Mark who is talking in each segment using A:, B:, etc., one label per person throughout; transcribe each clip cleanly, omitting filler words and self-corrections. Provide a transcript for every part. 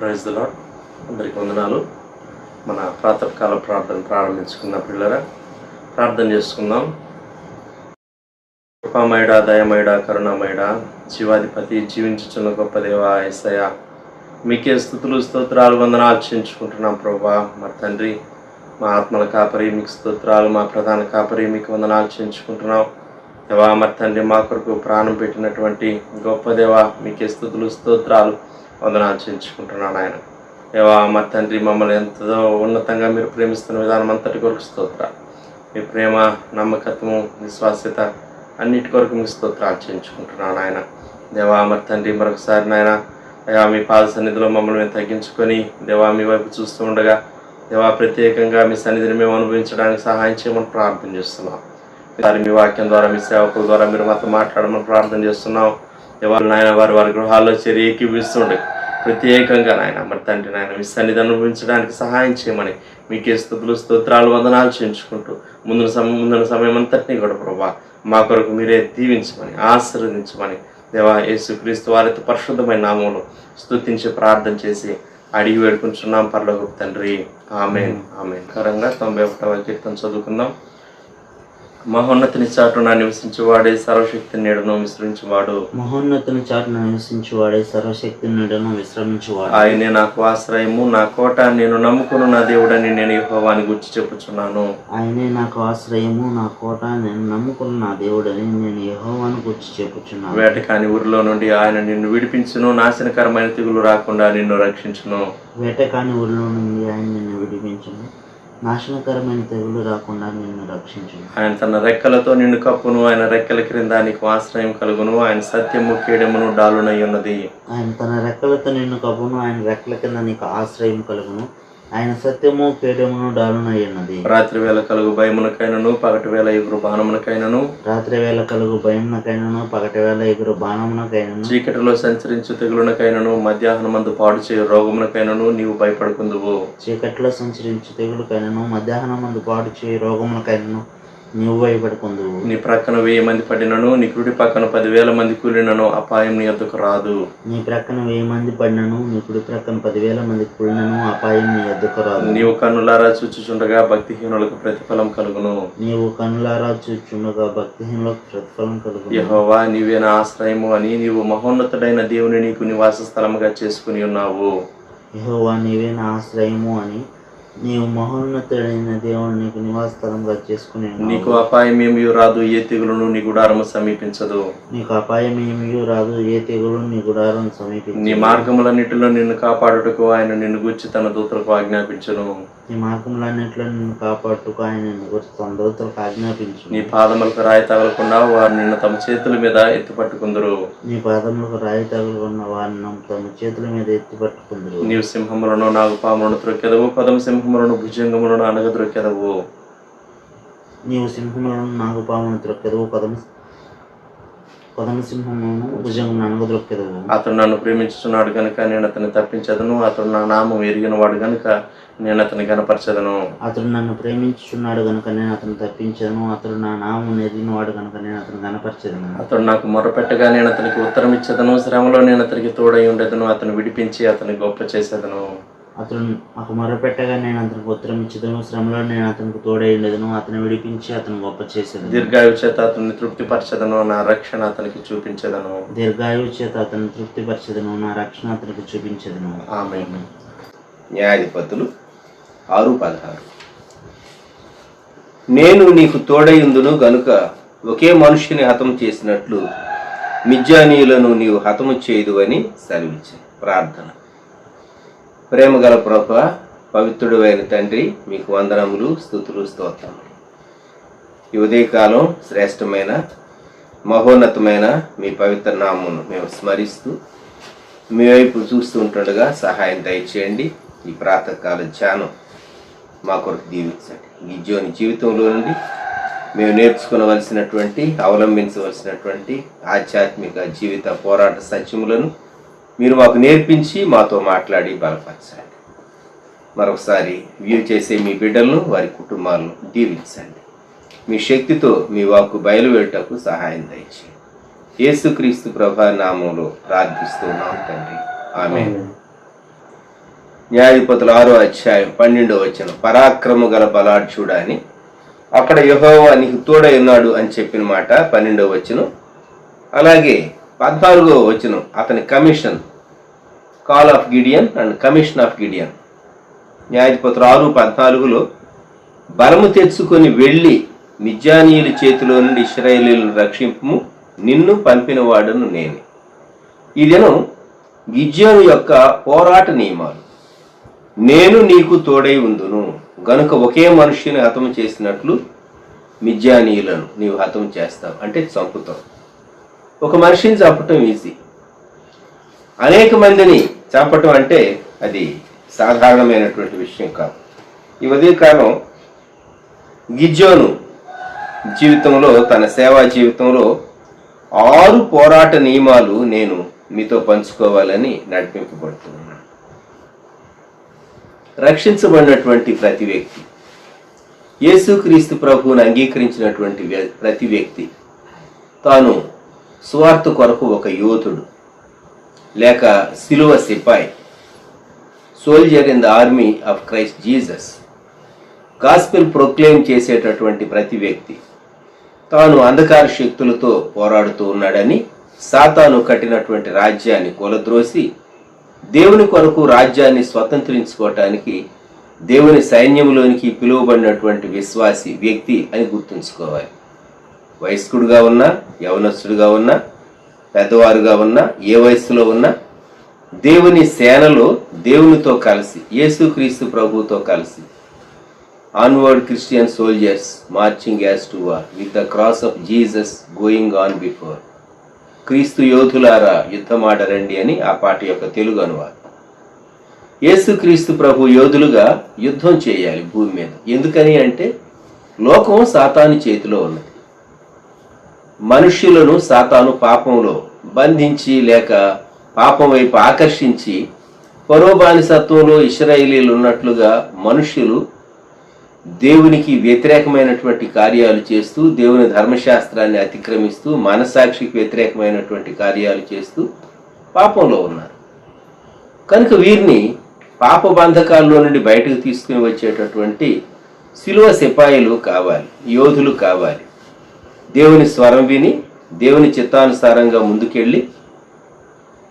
A: Praise the lord. అందరికీ వందనాలు. మన ప్రాతకాల ప్రార్థన ప్రారంభించుకున్న పిల్లరా ప్రార్థన చేసుకుందాం. కృపామయుడా, దయమయుడా, కరుణామయుడా, జీవాధిపతి, జీవించుచున్న గొప్ప దేవా యేసయ్యా, మీకే స్తుతులు స్తోత్రాలు వందనాలు చెల్లించుకుంటున్నాం ప్రభువా. మా తండ్రి, మా ఆత్మల కాపరి మీకు స్తోత్రాలు, మా ప్రధాన కాపరి మీకు వందనాలు చెల్లించుకుంటున్నాం దేవా. మరి తండ్రి, మా కొరకు ప్రాణం పెట్టినటువంటి గొప్ప దేవా, మీకే స్తుతులు స్తోత్రాలు వందనాలు చెల్లించుకుంటున్నాను ఆయన దేవా. మరి తండ్రి, మమ్మల్ని ఎంతో ఉన్నతంగా మీరు ప్రేమిస్తున్న విధానం అంతటి కొరకు స్తోత్రాలు. మీ ప్రేమ, నమ్మకత్వము, విశ్వాస్యత అన్నిటి కొరకు మీకు స్తోత్రాలు చెల్లించుకుంటున్నాను ఆయన దేవా. మరి తండ్రి, మరొకసారి నాయన అయ్యా, మీ పాద సన్నిధిలో మమ్మల్ని మేము తగ్గించుకొని దేవా మీ వైపు చూస్తూ ఉండగా దేవా, ప్రత్యేకంగా మీ సన్నిధిని మేము అనుభవించడానికి సహాయం చేయమని ప్రార్థన చేస్తున్నాం. మీ వాక్యం ద్వారా, మీ సేవకుల ద్వారా మీరు మాతో మాట్లాడమని ప్రార్థన చేస్తున్నాం దేవా. నాయన వారి గృహాల్లో చేరి ఏకీభవిస్తుండే ప్రత్యేకంగా నాయన మరి తండ్రి నాయన మీ సన్నిధి అనుభవించడానికి సహాయం చేయమని మీకే స్తుతులు స్తోత్రాలు వందనాలు చేయించుకుంటూ ముందున సమయం అంతటినీ కూడా ప్రభా మా కొరకు మీరే దీవించమని ఆశీర్వదించమని దేవా యేసుక్రీస్తు వారితో పరిశుద్ధమైన నామంలో స్తుతించి ప్రార్థన చేసి అడిగి వేడుకుంటున్నాం పరలోకపు తండ్రి. ఆమేన్ ఆమేన్. కరంగా 91వ కీర్తన చదువుకుందాం. మహోన్నతిని చాటున నివసించువాడే సర్వశక్తి నీడను విశ్రమించువాడు.
B: మహోన్నతిని చాటున నివసించువాడే సర్వశక్తి నీడను విశ్రమించువాడు.
A: ఆయనే నాకు ఆశ్రయము, నా కోట, నేను నమ్ముకున్న నా దేవుడని నేను యెహోవాని గురించి చెప్పుచున్నాను.
B: ఆయనే నాకు ఆశ్రయము, నా కోట, నేను నమ్ముకున్న నా దేవుడని నేను యెహోవాని గురించి చెప్పుచున్నాను.
A: వేటకాని ఊరిలో నుండి ఆయన నిన్ను విడిపించును, నాశనకరమైన తెగులు రాకుండా నిన్ను రక్షించును.
B: వేటకాని ఊరిలో నుండి ఆయన నిన్ను విడిపించును, నాశనకరమైన తెగులు రాకుండా నిన్ను రక్షించును.
A: ఆయన తన రెక్కలతో నిన్ను కప్పును, ఆయన రెక్కల క్రింద నీకు ఆశ్రయం కలుగును. ఆయన సత్యము కేడమును డాలునై ఉన్నది.
B: ఆయన తన రెక్కలతో నిన్ను కప్పును, ఆయన రెక్కల కింద నీకు ఆశ్రయం కలుగును. ఆయన సత్యము కేడమును డాలునై ఉన్నది.
A: రాత్రి వేళ కలుగు భయమునకైనను, పగటి వేళ ఎగురు బాణమునకైనను,
B: రాత్రి వేళ కలుగు భయమునకైనను, పగటి వేళ ఎగురు బాణమునకైనను,
A: చీకటిలో సంచరించు తెగులునకైనను, మధ్యాహ్నమందు పాడు చేయు రోగమునకైనను నీవు భయపడుకుందువు.
B: చీకట్లో సంచరించు తెగులుకైనను, మధ్యాహ్నమందు పాడు చేయి రోగములకైనను నీవు భయపడుకుందువు.
A: నీ ప్రక్కన 1000 మంది పడినను, నీ కుడి పక్కన 10,000 మంది కూలినను అపాయం నీ యొద్దకు రాదు.
B: నీ ప్రక్కన 1000 మంది పడినను, నీ కుడి ప్రక్కన 10,000 మంది కూలినను అపాయం నీ యొద్దకు రాదు.
A: నీవు కన్నులారా చూచుచుండగా భక్తిహీనులకు ప్రతిఫలం కలుగును.
B: నీవు కన్నులారా చూచుండగా భక్తిహీనులకు ప్రతిఫలం కలుగును.
A: యెహోవా నీవే నా ఆశ్రయము అని నీవు మహోన్నతుడైన దేవుని నీకు నివాస స్థలముగా చేసుకుని ఉన్నావు.
B: యెహోవా నీవే నా ఆశ్రయము అని నీవు మహోన్నతుడైన దేవుని నీకు నివాస స్థలంగా చేసుకుని ఉన్నావు.
A: నీకు అపాయం ఏమీ రాదు, ఏ తెగులును నీ గుడారము సమీపించదు.
B: నీకు అపాయం ఏమీ రాదు, ఏ తెగులు నీ గుడారం సమీపించదు.
A: నీ మార్గములన్నిటిలో నిన్ను కాపాడుటకు ఆయన నిన్ను గూర్చి తన దూతలకు ఆజ్ఞాపించును.
B: నీ మార్గములన్నిటిలో నిన్ను కాపాడుటకు ఆయన నిన్ను గురించి తన దూతలకు ఆజ్ఞాపించు.
A: నీ పాదములకు రాయి తగలకుండా వారు నిన్ను తమ చేతుల మీద ఎత్తి పట్టుకుందరు.
B: నీ పాదములకు రాయి తగులుకున్న వారిని తమ చేతుల మీద ఎత్తి పట్టుకుందరు.
A: నీవు సింహములను, నాగుపాములను త్రొక్కెదవు, కొదమ సింహములను, భుజంగములను అనగద్రొక్కెదవు.
B: నీవు సింహములను, నాగుపాములను త్రొక్కెదవు, కొదమ సింహములను, భుజంగములను అనగద్రొక్కెదవు.
A: అతడు నన్ను ప్రేమించుచున్నాడు గనుక నేను అతన్ని తప్పించదను, అతడు నా నామం ఎరిగిన వాడు గనుక నేను అతన్ని గనపరచదను.
B: అతడు నన్ను ప్రేమించుచున్నాడు గనుక నేను అతను తప్పించదను, అతడు నా నామం ఎరిగిన వాడు గనుక నేను అతను గనపరచదను.
A: అతడు నాకు మొరపెట్టగా నేను అతనికి ఉత్తరం ఇచ్చేదను, శ్రమలో నేను అతనికి తోడై ఉండేదను, అతను విడిపించి అతని గొప్ప చేసేదను.
B: అతడు నాకు మొరపెట్టగా నేను అతనికి ఉత్తరం ఇచ్చేదను, శ్రమలో నేను అతనికి తోడై ఉండేదను, అతను విడిపించి అతను గొప్ప చేసేదను.
A: దీర్ఘాయువు చేత అతన్ని తృప్తిపరచదను, నా రక్షణ అతనికి చూపించదను.
B: దీర్ఘాయువు చేత అతను తృప్తిపరచదను, నా రక్షణ అతనికి చూపించదను.
A: ఆమేన్.
C: న్యాయాధిపతులు 6:16. నేను నీకు తోడయుందును గనుక ఒకే మనుష్యుని హతము చేసినట్లు మిద్యానీయులను నీవు హతము చేయదు అని సెలవిచ్చాను. ప్రార్థన. ప్రేమగల ప్రభువా, పవిత్రుడు అయిన తండ్రి, మీకు వందనములు, స్తుతులు, స్తోత్రములు. ఈ ఉదయకాలం శ్రేష్టమైన మహోన్నతమైన మీ పవిత్ర నామమును మేము స్మరిస్తూ మీ వైపు చూస్తూ ఉంటుండగా సహాయం దయచేయండి. ఈ ప్రాతకాల ధ్యానం మా కొరకు దీవించండి. గిద్యోని జీవితంలో నుండి మేము నేర్చుకునవలసినటువంటి, అవలంబించవలసినటువంటి ఆధ్యాత్మిక జీవిత పోరాట సత్యములను మీరు మాకు నేర్పించి మాతో మాట్లాడి బలపరచండి. మరొకసారి వ్యూ చేసే మీ బిడ్డలను, వారి కుటుంబాలను దీవించండి. మీ శక్తితో మీ వాక్కు బయలువేటకు సహాయం దయచేయండి. యేసుక్రీస్తు ప్రభు నామములో ప్రార్థిస్తున్నాం తండ్రి. ఆమేన్. న్యాయాధిపతులు 6వ అధ్యాయం 12వ వచనం, పరాక్రమ గల బలాఢ్యుడా అని, అక్కడ యెహోవా నీకు తోడై ఉన్నాడు అని చెప్పిన మాట 12వ వచనం. అలాగే 14వ వచనం అతని commission, call of Gideon and commission of Gideon. న్యాయాధిపతులు 6:14లో బలము తెచ్చుకొని వెళ్ళి మిద్యానీయుల చేతిలో నుండి ఇశ్రాయేలీయులను రక్షింపుము, నిన్ను పంపిన వాడును నేనే. ఈ దినం గిద్యోను యొక్క పోరాట నియమాలు. నేను నీకు తోడై ఉందును గనుక ఒకే మనుష్యుని హతము చేసినట్లు మిద్యానీయులను నీవు హతం చేస్తావు, అంటే చంపుతావు. ఒక మనిషిని చంపటం ఈజీ, అనేక మందిని చంపటం అంటే అది సాధారణమైనటువంటి విషయం కాదు. ఈ ఉదయకాలం గిద్యోను జీవితంలో, తన సేవా జీవితంలో 6 పోరాట నియమాలు నేను మీతో పంచుకోవాలని నడిపింపబడుతున్నాను. రక్షించబడినటువంటి ప్రతి వ్యక్తి, యేసుక్రీస్తు ప్రభువును అంగీకరించినటువంటి ప్రతి వ్యక్తి తాను సువార్త కొరకు ఒక యోధుడు లేక సిలువ సిపాయి, soldier in the army of Christ Jesus. Gospel proclaim చేసేటటువంటి ప్రతి వ్యక్తి తాను అంధకార శక్తులతో పోరాడుతూ ఉన్నాడని, సాతాను కట్టినటువంటి రాజ్యాన్ని కూలద్రోసి దేవుని కొరకు రాజ్యాన్ని స్వతంత్రించుకోవటానికి దేవుని సైన్యంలోనికి పిలువబడినటువంటి విశ్వాసి వ్యక్తి అని గుర్తుంచుకోవాలి. వయస్కుడుగా ఉన్నా, యవనస్తుడుగా ఉన్నా, పెద్దవారుగా ఉన్నా, ఏ వయస్సులో ఉన్నా దేవుని సేనలో దేవునితో కలిసి, యేసుక్రీస్తు ప్రభువుతో కలిసి, onward Christian soldiers marching as to war with the cross of Jesus going on before. క్రీస్తు యోధులారా యుద్ధమాడరండి అని ఆ పాట యొక్క తెలుగు అనువాదం. యేసుక్రీస్తు ప్రభు యోధులుగా యుద్ధం చేయాలి భూమి మీద. ఎందుకని అంటే లోకం సాతాను చేతిలో ఉన్నది. మనుష్యులను సాతాను పాపంలో బంధించి లేక పాపం వైపు ఆకర్షించి ఫరో బానిసత్వంలో ఇశ్రాయేలీయులు ఉన్నట్లుగా మనుష్యులు దేవునికి వ్యతిరేకమైనటువంటి కార్యాలు చేస్తూ, దేవుని ధర్మశాస్త్రాన్ని అతిక్రమిస్తూ, మనసాక్షికి వ్యతిరేకమైనటువంటి కార్యాలు చేస్తూ పాపంలో ఉన్నారు. కనుక వీరిని పాప బంధకాల్లో నుండి బయటకు తీసుకుని వచ్చేటటువంటి సిలువ సిపాయిలు కావాలి, యోధులు కావాలి. దేవుని స్వరం విని దేవుని చిత్తానుసారంగా ముందుకెళ్ళి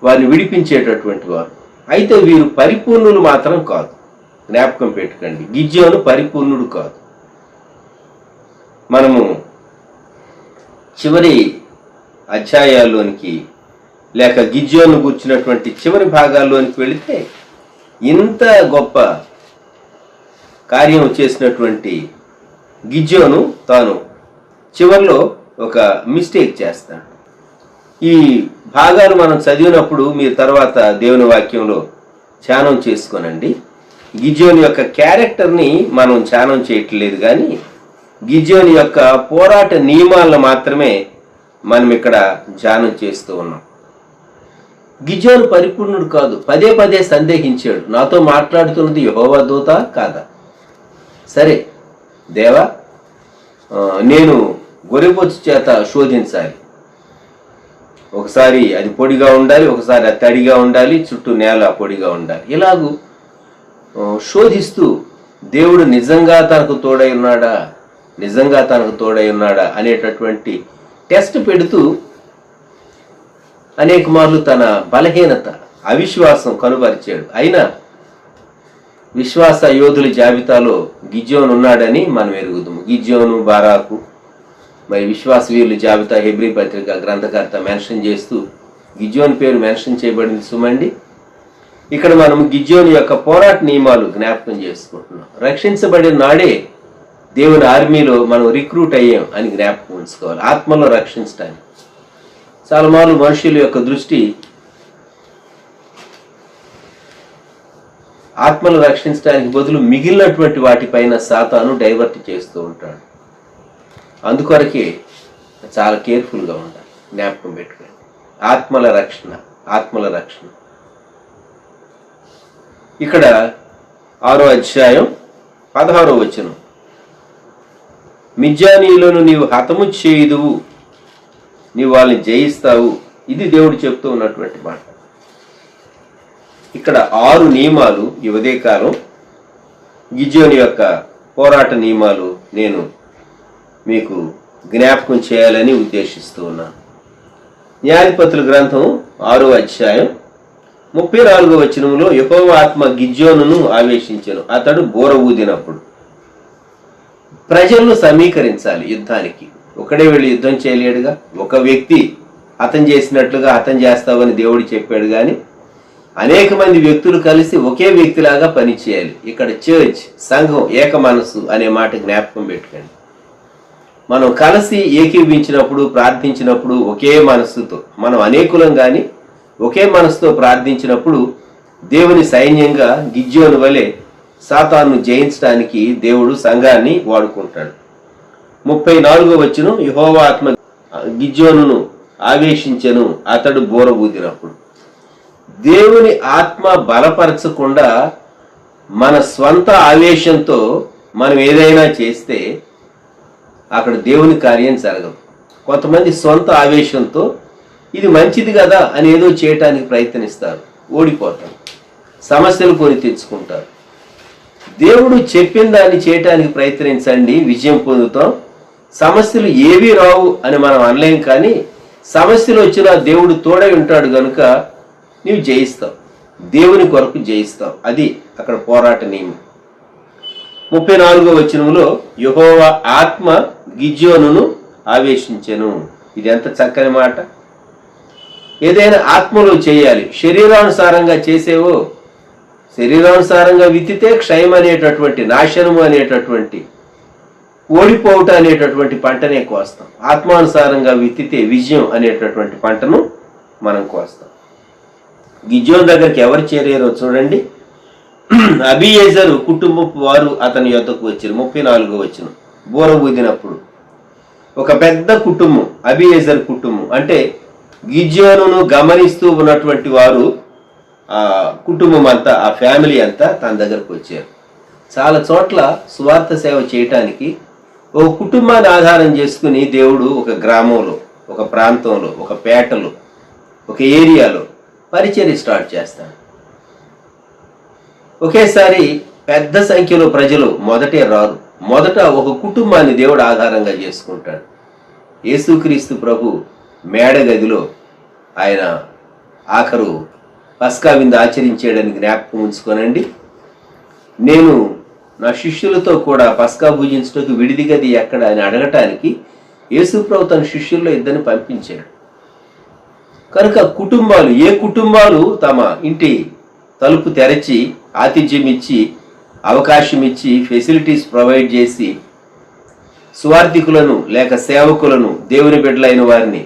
C: వారిని విడిపించేటటువంటి వారు. అయితే వీరు పరిపూర్ణులు మాత్రం కాదు, జ్ఞాపకం పెట్టుకోండి. గిద్యోను పరిపూర్ణుడు కాదు. మనము చివరి అధ్యాయాల్లోనికి లేక గిద్యోను కూర్చున్నటువంటి చివరి భాగాల్లోనికి వెళితే ఇంత గొప్ప కార్యం చేసినటువంటి గిద్యోను తాను చివరిలో ఒక మిస్టేక్ చేస్తాడు. ఈ భాగాలు మనం చదివినప్పుడు మీరు తర్వాత దేవుని వాక్యంలో ధ్యానం చేసుకోనండి. గిద్యోను యొక్క క్యారెక్టర్ని మనం ధ్యానం చేయట్లేదు, కానీ గిద్యోను యొక్క పోరాట నియమాలను మాత్రమే మనం ఇక్కడ ధ్యానం చేస్తూ ఉన్నాం. గిద్యోను పరిపూర్ణుడు కాదు. పదే పదే సందేహించాడు, నాతో మాట్లాడుతున్నది యెహోవా దూత కాదా? సరే దేవా, నేను గొర్రెబొచ్చు చేత శోధించాలి. ఒకసారి అది పొడిగా ఉండాలి, ఒకసారి అది తడిగా ఉండాలి, చుట్టూ నేల పొడిగా ఉండాలి. ఇలాగూ శోధిస్తూ దేవుడు నిజంగా తనకు తోడై ఉన్నాడా, నిజంగా తనకు తోడై ఉన్నాడా అనేటటువంటి టెస్ట్ పెడుతూ అనేక మార్లు తన బలహీనత, అవిశ్వాసం కనుపరిచాడు. అయినా విశ్వాస యోధుల జాబితాలో గిద్యోను ఉన్నాడని మనం ఎరుగుదాము. గిద్యోను, బారాకు, మరి విశ్వాస వీరుల జాబితా హెబ్రీ పత్రిక గ్రంథకర్త మెన్షన్ చేస్తూ గిద్యోను పేరు మెన్షన్ చేయబడింది సుమండి. ఇక్కడ మనం గిద్యోను యొక్క పోరాట నియమాలు జ్ఞాపకం చేసుకుంటున్నాం. రక్షించబడిన నాడే దేవుని ఆర్మీలో మనం రిక్రూట్ అయ్యాం అని జ్ఞాపకం ఉంచుకోవాలి. ఆత్మలో రక్షించడానికి చాలా మార్లు మనుషుల యొక్క దృష్టి ఆత్మను రక్షించడానికి బదులు మిగిలినటువంటి వాటిపైన సాతాను డైవర్ట్ చేస్తూ ఉంటాడు. అందుకొరకే చాలా కేర్ఫుల్గా ఉండాలి, జ్ఞాపకం పెట్టుకోండి. ఆత్మల రక్షణ, ఆత్మల రక్షణ. ఇక్కడ 6వ అధ్యాయం 16వ వచనం, మిద్యానీయులను నీవు హతము చేయుదువు, నీవు వాళ్ళని జయిస్తావు. ఇది దేవుడు చెప్తూ ఉన్నటువంటి మాట. ఇక్కడ 6 నియమాలు ఈ ఉదయకాలం గిద్యోను యొక్క పోరాట నియమాలు నేను మీకు జ్ఞాపకం చేయాలని ఉద్దేశిస్తూ ఉన్నాను. న్యాయాధిపతుల గ్రంథం 6వ అధ్యాయం 34వ వచనంలో యెహోవా ఆత్మ గిద్యోనును ఆవేశించెను, అతడు బూర ఊదినప్పుడు. ప్రజలను సమీకరించాలి యుద్ధానికి. ఒకడే వెళ్ళి యుద్ధం చేయలేడుగా. ఒక వ్యక్తి హతం చేసినట్లుగా హతం చేస్తావని దేవుడు చెప్పాడు, కానీ అనేక మంది వ్యక్తులు కలిసి ఒకే వ్యక్తిలాగా పనిచేయాలి. ఇక్కడ చర్చ్, సంఘం, ఏక మనస్సు అనే మాట జ్ఞాపకం పెట్టుకోండి. మనం కలిసి ఏకీవించినప్పుడు, ప్రార్థించినప్పుడు ఒకే మనస్సుతో, మనం అనేకులం కానీ ఒకే మనస్సుతో ప్రార్థించినప్పుడు దేవుని సైన్యంగా గిద్యోను వలె సాతాను జయించడానికి దేవుడు సంఘాన్ని వాడుకుంటాడు. 34వ వచనం, యెహోవా ఆత్మ గిద్యోనును ఆవేశించెను, అతడు బూర ఊదినప్పుడు. దేవుని ఆత్మ బలపరచకుండా మన స్వంత ఆవేశంతో మనం ఏదైనా చేస్తే అక్కడ దేవుని కార్యం జరగదు. కొంతమంది సొంత ఆవేశంతో ఇది మంచిది కదా అని ఏదో చేయటానికి ప్రయత్నిస్తారు, ఓడిపోతారు, సమస్యలు కొని తెచ్చుకుంటారు. దేవుడు చెప్పిన దాన్ని చేయటానికి ప్రయత్నించండి, విజయం పొందుతాం. సమస్యలు ఏవీ రావు అని మనం అనలేం, కానీ సమస్యలు వచ్చినా దేవుడు తోడై ఉంటాడు కనుక నీవు జయిస్తావు, దేవుని కొరకు జయిస్తావు. అది అక్కడ పోరాట నియమం. 34వ వచనంలో యెహోవా ఆత్మ గిద్యోనును ఆవేశించెను. ఇది ఎంత చక్కని మాట. ఏదైనా ఆత్మలో చేయాలి. శరీరానుసారంగా చేసేవో, శరీరానుసారంగా విత్తితే క్షయం అనేటటువంటి, నాశనము అనేటటువంటి, ఓడిపోవటం అనేటటువంటి పంటనే కోస్తాం. ఆత్మానుసారంగా విత్తితే విజయం అనేటటువంటి పంటను మనం కోస్తాం. గిద్యోను దగ్గరికి ఎవరు చేరారో చూడండి. అబీయెజరు కుటుంబపు వారు అతని యొద్దకు వచ్చారు. 34వ వచనం, బూర ఊదినప్పుడు. ఒక పెద్ద కుటుంబం, అబీయెజరు కుటుంబం. అంటే గిద్యోనును గమనిస్తూ ఉన్నటువంటి వారు, ఆ కుటుంబం అంతా, ఆ ఫ్యామిలీ అంతా తన దగ్గరకు వచ్చారు. చాలా చోట్ల సువార్త సేవ చేయటానికి ఒక కుటుంబాన్ని ఆధారం చేసుకుని దేవుడు ఒక గ్రామంలో, ఒక ప్రాంతంలో, ఒక పేటలో, ఒక ఏరియాలో పరిచర్య స్టార్ట్ చేస్తాడు. ఒకేసారి పెద్ద సంఖ్యలో ప్రజలు మొదటే రారు. మొదట ఒక కుటుంబాన్ని దేవుడు ఆధారంగా చేసుకుంటాడు. యేసుక్రీస్తు ప్రభు మేడగదిలో ఆయన ఆఖరు పస్కా విందు ఆచరించేయడానికి జ్ఞాపకం ఉంచుకోనండి. నేను నా శిష్యులతో కూడా పస్కా పూజించడానికి విడిది గది ఎక్కడ అని అడగటానికి యేసు ప్రభు తన శిష్యుల్లో 2 పంపించాడు. కనుక కుటుంబాలు, ఏ కుటుంబాలు తమ ఇంటి తలుపు తెరచి ఆతిథ్యం ఇచ్చి, అవకాశం ఇచ్చి, ఫెసిలిటీస్ ప్రొవైడ్ చేసి, సువార్థికులను లేక సేవకులను, దేవుని బిడ్డలైన వారిని,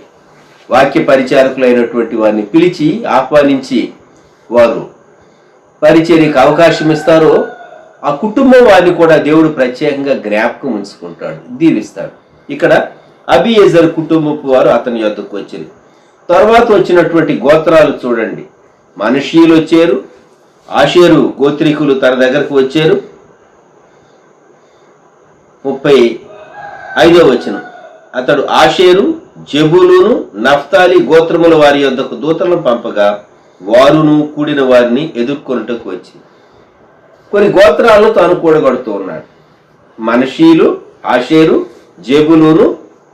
C: వాక్య పరిచారకులైనటువంటి వారిని పిలిచి ఆహ్వానించి వారు పరిచర్యకు అవకాశం ఇస్తారో ఆ కుటుంబం వారిని కూడా దేవుడు ప్రత్యేకంగా జ్ఞాపకం ఉంచుకుంటాడు, దీవిస్తాడు. ఇక్కడ అబీయెజరు కుటుంబపు వారు అతని యొద్దకు వచ్చారు. తర్వాత వచ్చినటువంటి గోత్రాలు చూడండి. మనష్షీయులు వచ్చారు, ఆషేరు గోత్రికులు తన దగ్గరకు వచ్చారు. 35వ వచనం, అతడు ఆషేరు, జెబూలూను, నఫ్తాలి గోత్రముల వారి యొద్దకు దూతలను పంపగా వారును కూడిన వారిని ఎదుర్కొనుటకు వచ్చి కొన్ని గోత్రాలను తాను కూడగొడుతూ ఉన్నాడు. మనష్షీయులు, ఆషేరు, జెబూలూను,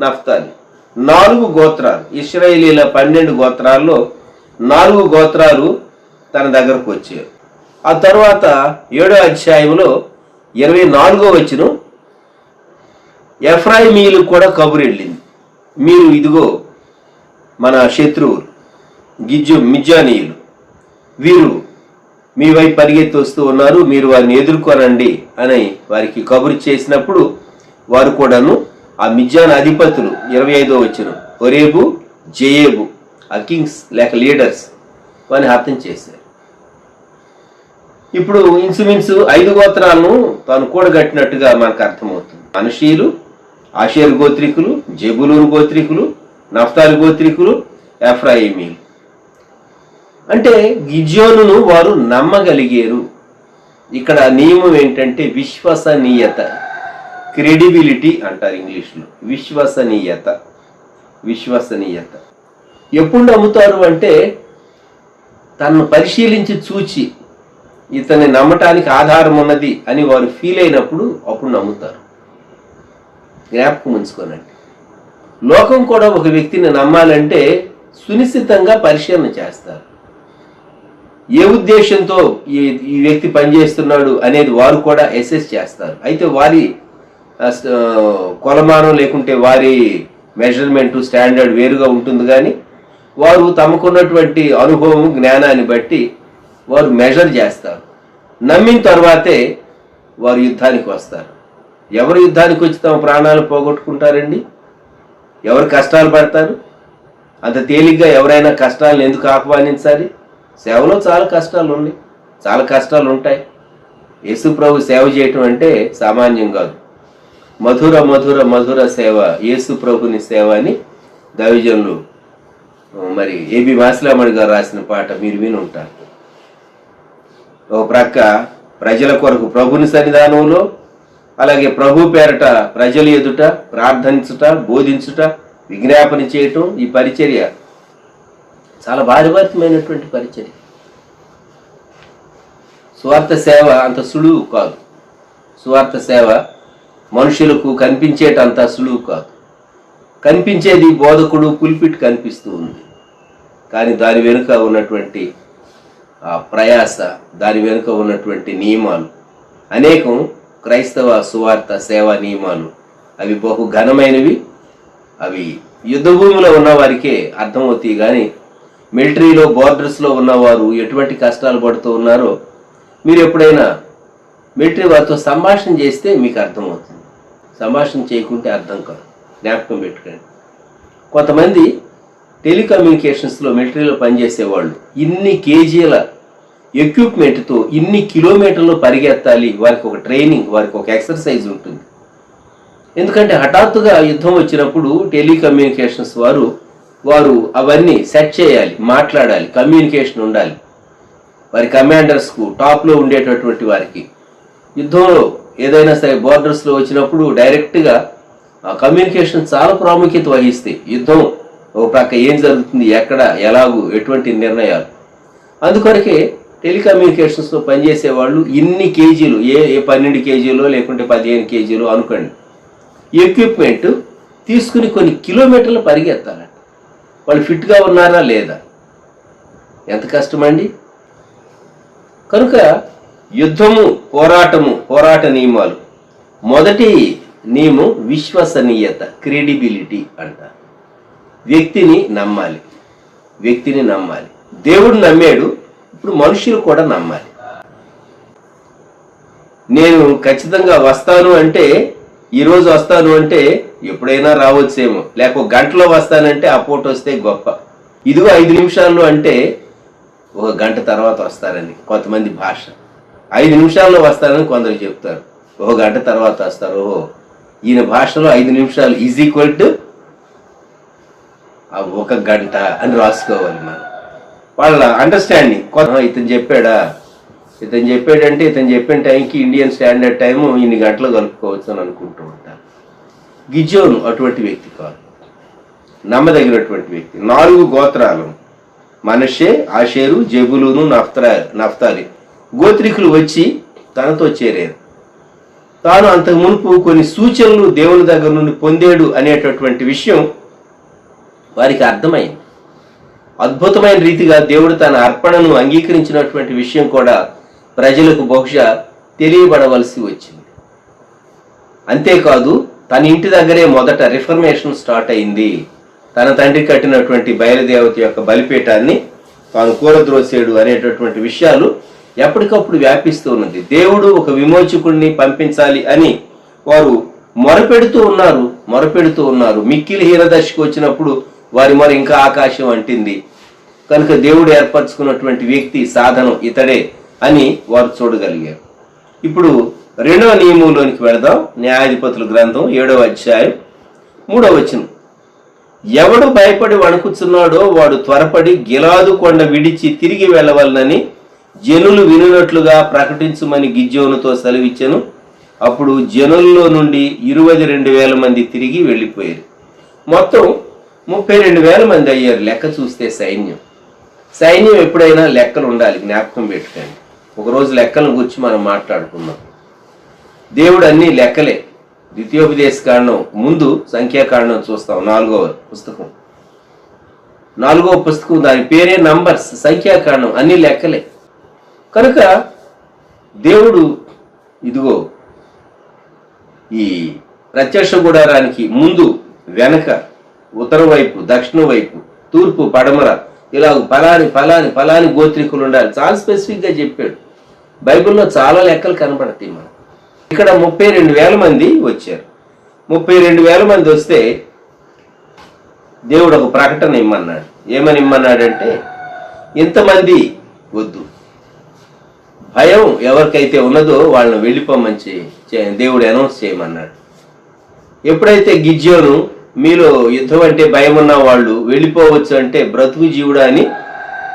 C: నఫ్తాలి 4 గోత్రాలు. ఇశ్రాయేలీల 12 గోత్రాల్లో 4 గోత్రాలు తన దగ్గరకు వచ్చారు. ఆ తర్వాత 7వ అధ్యాయంలో 24వ వచనం, ఎఫ్రాయిమీయులకు కూడా కబురు వెళ్ళింది, మీరు ఇదిగో మన శత్రువులు మిద్యానీయులు, వీరు మీ వైపు పరిగెత్తి వస్తూ ఉన్నారు, మీరు వారిని ఎదుర్కొనండి అని వారికి కబురు చేసినప్పుడు వారు కూడాను ఆ మిద్యాన్ అధిపతులు 25వ వచనం, ఒరేబు, జయేబు, ఆ కింగ్స్ లేక లీడర్స్ వారిని హతం చేశారు. ఇప్పుడు ఇంచుమించు 5 గోత్రాలను తాను కూడగట్టినట్టుగా మనకు అర్థమవుతుంది. మనష్షీయులు, ఆషేరు గోత్రికులు, జెబూలూను గోత్రికులు, నఫ్తాలి గోత్రికులు, ఎఫ్రాయిమీలు. అంటే గిద్యోనును వారు నమ్మగలిగారు. ఇక్కడ నియమం ఏంటంటే విశ్వసనీయత, క్రెడిబిలిటీ అంటారు ఇంగ్లీష్లో. విశ్వసనీయత. ఎప్పుడు నమ్ముతారు అంటే తనను పరిశీలించి చూచి ఇతన్ని నమ్మటానికి ఆధారం ఉన్నది అని వారు ఫీల్ అయినప్పుడు అప్పుడు నమ్ముతారు. జ్ఞాపకం ఉంచుకోనండి, లోకం కూడా ఒక వ్యక్తిని నమ్మాలంటే సునిశ్చితంగా పరిశీలన చేస్తారు. ఏ ఉద్దేశంతో ఈ వ్యక్తి పనిచేస్తున్నాడు అనేది వారు కూడా అసెస్ చేస్తారు. అయితే వారి కొలమానం లేకుంటే వారి మెజర్మెంట్ స్టాండర్డ్ వేరుగా ఉంటుంది, కానీ వారు తమకున్నటువంటి అనుభవం జ్ఞానాన్ని బట్టి వారు మెజర్ చేస్తారు. నమ్మిన తర్వాతే వారు యుద్ధానికి వస్తారు. ఎవరు యుద్ధానికి వచ్చి తమ ప్రాణాలు పోగొట్టుకుంటారండి? ఎవరు కష్టాలు పడతారు? అంత తేలిగ్గా ఎవరైనా కష్టాలను ఎందుకు ఆహ్వానించాలి? సేవలో చాలా కష్టాలు ఉన్నాయి, చాలా కష్టాలు ఉంటాయి. యేసు ప్రభు సేవ చేయటం అంటే సామాన్యం కాదు. మధుర మధుర మధుర సేవ, యేసు ప్రభుని సేవ అని దైవజనులు మరి ఏబి మాసిలామణి గారు రాసిన పాట మీరు విని ఉంటారు. ఒక ప్రక్క ప్రజల కొరకు ప్రభుని సన్నిధానంలో, అలాగే ప్రభు పేరట ప్రజల ఎదుట ప్రార్థించుట, బోధించుట, విజ్ఞాపన చేయటం, ఈ పరిచర్య చాలా భారభరితమైనటువంటి పరిచర్య. సువార్త సేవ అంత సులువు కాదు. సువార్త సేవ మనుషులకు కనిపించేటంత సులువు కాదు. కనిపించేది బోధకుడు, పుల్పిట్ కనిపిస్తూ ఉంది, కానీ దాని వెనుక ఉన్నటువంటి ప్రయాస, దాని వెనుక ఉన్నటువంటి నియమాలు అనేకం. క్రైస్తవ సువార్త సేవా నియమాలు అవి బహు ఘనమైనవి. అవి యుద్ధ భూమిలో ఉన్నవారికే అర్థమవుతాయి, కానీ మిలిటరీలో బోర్డర్స్లో ఉన్నవారు ఎటువంటి కష్టాలు పడుతూ ఉన్నారో మీరు ఎప్పుడైనా మిలిటరీ వారితో సంభాషణ చేస్తే మీకు అర్థమవుతుంది. సంభాషణ చేయకుంటే అర్థం కాదు, జ్ఞాపకం పెట్టుకోండి. కొంతమంది టెలికమ్యూనికేషన్స్లో మిలిటరీలో పనిచేసేవాళ్ళు ఇన్ని కేజీల ఎక్విప్మెంట్తో ఇన్ని కిలోమీటర్లు పరిగెత్తాలి. వారికి ఒక ట్రైనింగ్, వారికి ఒక ఎక్సర్సైజ్ ఉంటుంది. ఎందుకంటే హఠాత్తుగా యుద్ధం వచ్చినప్పుడు టెలికమ్యూనికేషన్స్ వారు అవన్నీ సెట్ చేయాలి, మాట్లాడాలి, కమ్యూనికేషన్ ఉండాలి. వారి కమాండర్స్కు, టాప్లో ఉండేటటువంటి వారికి యుద్ధంలో ఏదైనా సరే బోర్డర్స్లో వచ్చినప్పుడు డైరెక్ట్గా కమ్యూనికేషన్ చాలా ప్రాముఖ్యత వహిస్తాయి. యుద్ధం ఒక ప్రక్క ఏం జరుగుతుంది, ఎక్కడ, ఎలాగూ, ఎటువంటి నిర్ణయాలు. అందుకొరకే టెలికమ్యూనికేషన్స్లో పనిచేసే వాళ్ళు ఇన్ని కేజీలు, ఏ 12 కేజీలో లేకుంటే 15 కేజీలు అనుకోండి, ఎక్విప్మెంట్ తీసుకుని కొన్ని కిలోమీటర్లు పరిగెత్తాలండి. వాళ్ళు ఫిట్గా ఉన్నారా లేదా? ఎంత కష్టమండి. కనుక యుద్ధము, పోరాట నియమాలు. మొదటి నియమం విశ్వసనీయత, క్రెడిబిలిటీ అంటారు. వ్యక్తిని నమ్మాలి. దేవుడు నమ్మాడు, ఇప్పుడు మనుషులు కూడా నమ్మాలి. నేను ఖచ్చితంగా వస్తాను అంటే, ఈరోజు వస్తాను అంటే ఎప్పుడైనా రావచ్చేమో, లేక ఒక గంటలో వస్తానంటే ఆ పూట వస్తే గొప్ప. ఇదిగో 5 నిమిషాల్లో అంటే ఒక గంట తర్వాత వస్తారని కొంతమంది భాష. 5 నిమిషాల్లో వస్తారని కొందరు చెప్తారు, ఒక గంట తర్వాత వస్తారు. ఓహో, ఈయన భాషలో 5 నిమిషాలు ఈజ్ ఈక్వల్ టు 1 గంట అని రాసుకోవాలి మనం. వాళ్ళ అండర్స్టాండింగ్. ఇతను చెప్పాడంటే ఇతను చెప్పిన టైంకి ఇండియన్ స్టాండర్డ్ టైము ఇన్ని గంటలు కలుపుకోవచ్చు అని అనుకుంటూ ఉంటారు. గిజోను అటువంటి వ్యక్తి కాదు, నమ్మదగినటువంటి వ్యక్తి. 4 గోత్రాలు, మనషే, ఆషేరు, జెబులూను, నఫ్తాలి గోత్రికులు వచ్చి తనతో చేరారు. తాను అంతకు మునుపు కొన్ని సూచనలు దేవుని దగ్గర నుండి పొందాడు అనేటటువంటి విషయం వారికి అర్థమైంది. అద్భుతమైన రీతిగా దేవుడు తన అర్పణను అంగీకరించినటువంటి విషయం కూడా ప్రజలకు బహుశా తెలియబడవలసి వచ్చింది. అంతేకాదు, తన ఇంటి దగ్గరే మొదట రిఫర్మేషన్ స్టార్ట్ అయింది. తన తండ్రి కట్టినటువంటి బయలుదేవత యొక్క బలిపీఠాన్ని తాను కూరద్రోసేడు అనేటటువంటి విషయాలు ఎప్పటికప్పుడు వ్యాపిస్తూ ఉన్నది. దేవుడు ఒక విమోచకుడిని పంపించాలి అని వారు మొరపెడుతూ ఉన్నారు. మిక్కిలి హీనదశకు వచ్చినప్పుడు వారి మొర ఇంకా ఆకాశం అంటింది. కనుక దేవుడు ఏర్పరచుకున్నటువంటి వ్యక్తి, సాధనం ఇతడే అని వారు చూడగలిగారు. ఇప్పుడు 2వ నియమంలోనికి వెళదాం. న్యాయాధిపతుల గ్రంథం 7వ అధ్యాయం 3వ వచనం. ఎవడు భయపడి వణుకుచున్నాడో వాడు త్వరపడి గిలాదు కొండ విడిచి తిరిగి వెళ్ళవలనని జనులు వినున్నట్లుగా ప్రకటించుమని గిద్యోనుతో సెలవిచ్చెను. అప్పుడు జనుల్లో నుండి 22,000 మంది తిరిగి వెళ్ళిపోయారు. మొత్తం 32,000 మంది అయ్యారు లెక్క చూస్తే సైన్యం. సైన్యం ఎప్పుడైనా లెక్కలు ఉండాలి, జ్ఞాపకం పెట్టుకోండి. ఒకరోజు లెక్కలను గురించి మనం మాట్లాడుకుందాం. దేవుడు అన్ని లెక్కలే. ద్వితీయోపదేశ కాండం ముందు సంఖ్యాకాండం చూస్తాం, 4వ పుస్తకం. 4వ పుస్తకం, దాని పేరే నంబర్స్, సంఖ్యాకాండం, అన్ని లెక్కలే. కనుక దేవుడు ఇదిగో ఈ ప్రత్యక్ష గుడారానికి ముందు, వెనక, ఉత్తర వైపు, దక్షిణ వైపు, తూర్పు, పడమర, ఇలా ఫలాని గోత్రికులు ఉండాలి. చాలా స్పెసిఫిక్గా చెప్పాడు. బైబిల్లో చాలా లెక్కలు కనబడతాయి మనం. ఇక్కడ 32,000 మంది వచ్చారు. 32,000 మంది వస్తే దేవుడు ఒక ప్రకటన ఇమ్మన్నాడు. ఏమని ఇమ్మన్నాడంటే, ఇంతమంది వద్దు, భయం ఎవరికైతే ఉన్నదో వాళ్ళని వెళ్ళిపోమని దేవుడు అనౌన్స్ చేయమన్నాడు. ఎప్పుడైతే గిద్యోను, మీలో యుద్ధం అంటే భయం ఉన్న వాళ్ళు వెళ్ళిపోవచ్చు అంటే బ్రతుకు జీవుడా అని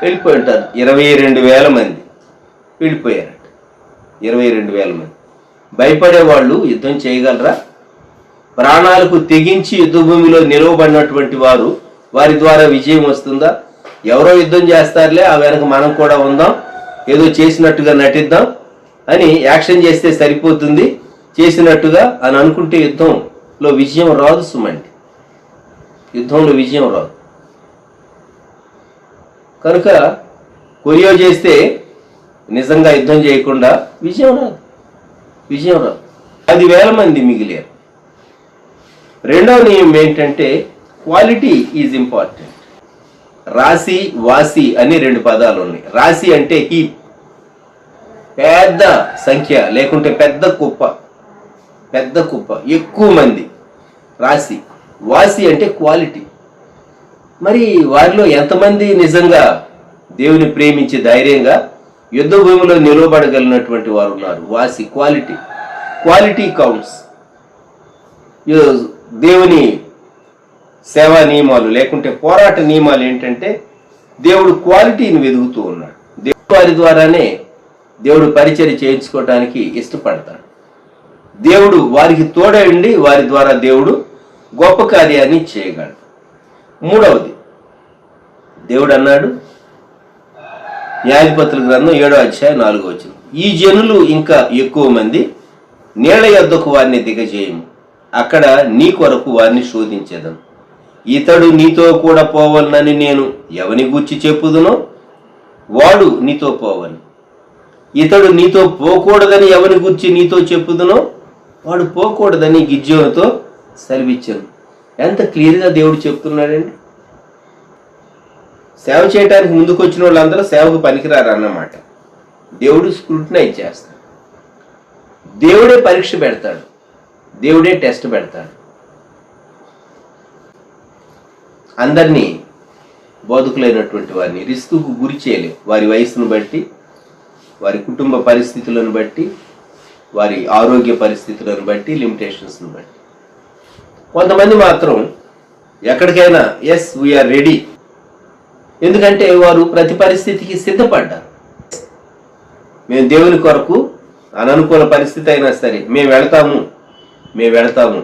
C: వెళ్ళిపోయి ఉంటారు. 22,000 మంది వెళ్ళిపోయారట. 22,000 మంది. భయపడే వాళ్ళు యుద్ధం చేయగలరా? ప్రాణాలకు తెగించి యుద్ధ భూమిలో నిలవబడినటువంటి వారు, వారి ద్వారా విజయం వస్తుందా? ఎవరో యుద్ధం చేస్తారులే, ఆ వెనక మనం కూడా ఉందాం, ఏదో చేసినట్టుగా నటిద్దాం అని యాక్షన్ చేస్తే సరిపోతుంది చేసినట్టుగా అని అనుకుంటే యుద్ధంలో విజయం రాదు సుమండి. యుద్ధంలో విజయం రాదు. కనుక కొరియో చేస్తే నిజంగా యుద్ధం చేయకుండా విజయం రాదు. 10,000 మంది మిగిలారు. రెండవ నియమం ఏంటంటే, క్వాలిటీ ఈజ్ ఇంపార్టెంట్. రాశి, వాసి అని 2 పదాలు ఉన్నాయి. రాశి అంటే హీప్, పెద్ద సంఖ్య, లేకుంటే పెద్ద కుప్ప, ఎక్కువ మంది రాశి. వాసి అంటే క్వాలిటీ. మరి వారిలో ఎంతమంది నిజంగా దేవుని ప్రేమించి ధైర్యంగా యుద్ధ భూమిలో నిలవబడగలిగినటువంటి వారు ఉన్నారు? వాసి, క్వాలిటీ కౌంట్స్. దేవుని సేవా నియమాలు లేకుంటే పోరాట నియమాలు ఏంటంటే, దేవుడు క్వాలిటీని వెతుకుతూ ఉన్నాడు. దేవుడు వారి ద్వారానే దేవుడు పరిచర్య చేయించుకోవడానికి ఇష్టపడతాడు. దేవుడు వారికి తోడై ఉండి వారి ద్వారా దేవుడు గొప్ప కార్యాన్ని చేయగలడు. మూడవది, దేవుడు అన్నాడు, న్యాయాధిపతుల గ్రంథం 7వ అధ్యాయం 4వ వచనం, ఈ జనులు ఇంకా ఎక్కువ మంది నీళ్ల యొద్దకు వారిని దిగజేయము, అక్కడ నీ కొరకు వారిని శోధించేదను. ఇతడు నీతో కూడా పోవాలని నేను ఎవని గూర్చి చెప్పుదునో వాడు నీతో పోవను. ఇతడు నీతో పోకూడదని ఎవని గూర్చి నీతో చెప్పుదునో వాడు పోకూడదని గిద్యోనుతో సెలవిచ్చాను. ఎంత క్లియర్గా దేవుడు చెప్తున్నాడండి. సేవ చేయడానికి ముందుకు వచ్చిన వాళ్ళందరూ సేవకు పనికిరారు అన్నమాట. దేవుడు స్క్రూటినైజ్ చేస్తాడు, దేవుడే పరీక్ష పెడతాడు, దేవుడే టెస్ట్ పెడతాడు. అందరినీ బోధకులైనటువంటి వారిని రిస్కుకు గురి చేయలేవు. వారి వయసును బట్టి, వారి కుటుంబ పరిస్థితులను బట్టి, వారి ఆరోగ్య పరిస్థితులను బట్టి, లిమిటేషన్స్ను బట్టి. కొంతమంది మాత్రం ఎక్కడికైనా ఎస్ వీఆర్ రెడీ, ఎందుకంటే వారు ప్రతి పరిస్థితికి సిద్ధపడ్డారు. మేము దేవుని కొరకు అననుకూల పరిస్థితి అయినా సరే మేము వెళతాము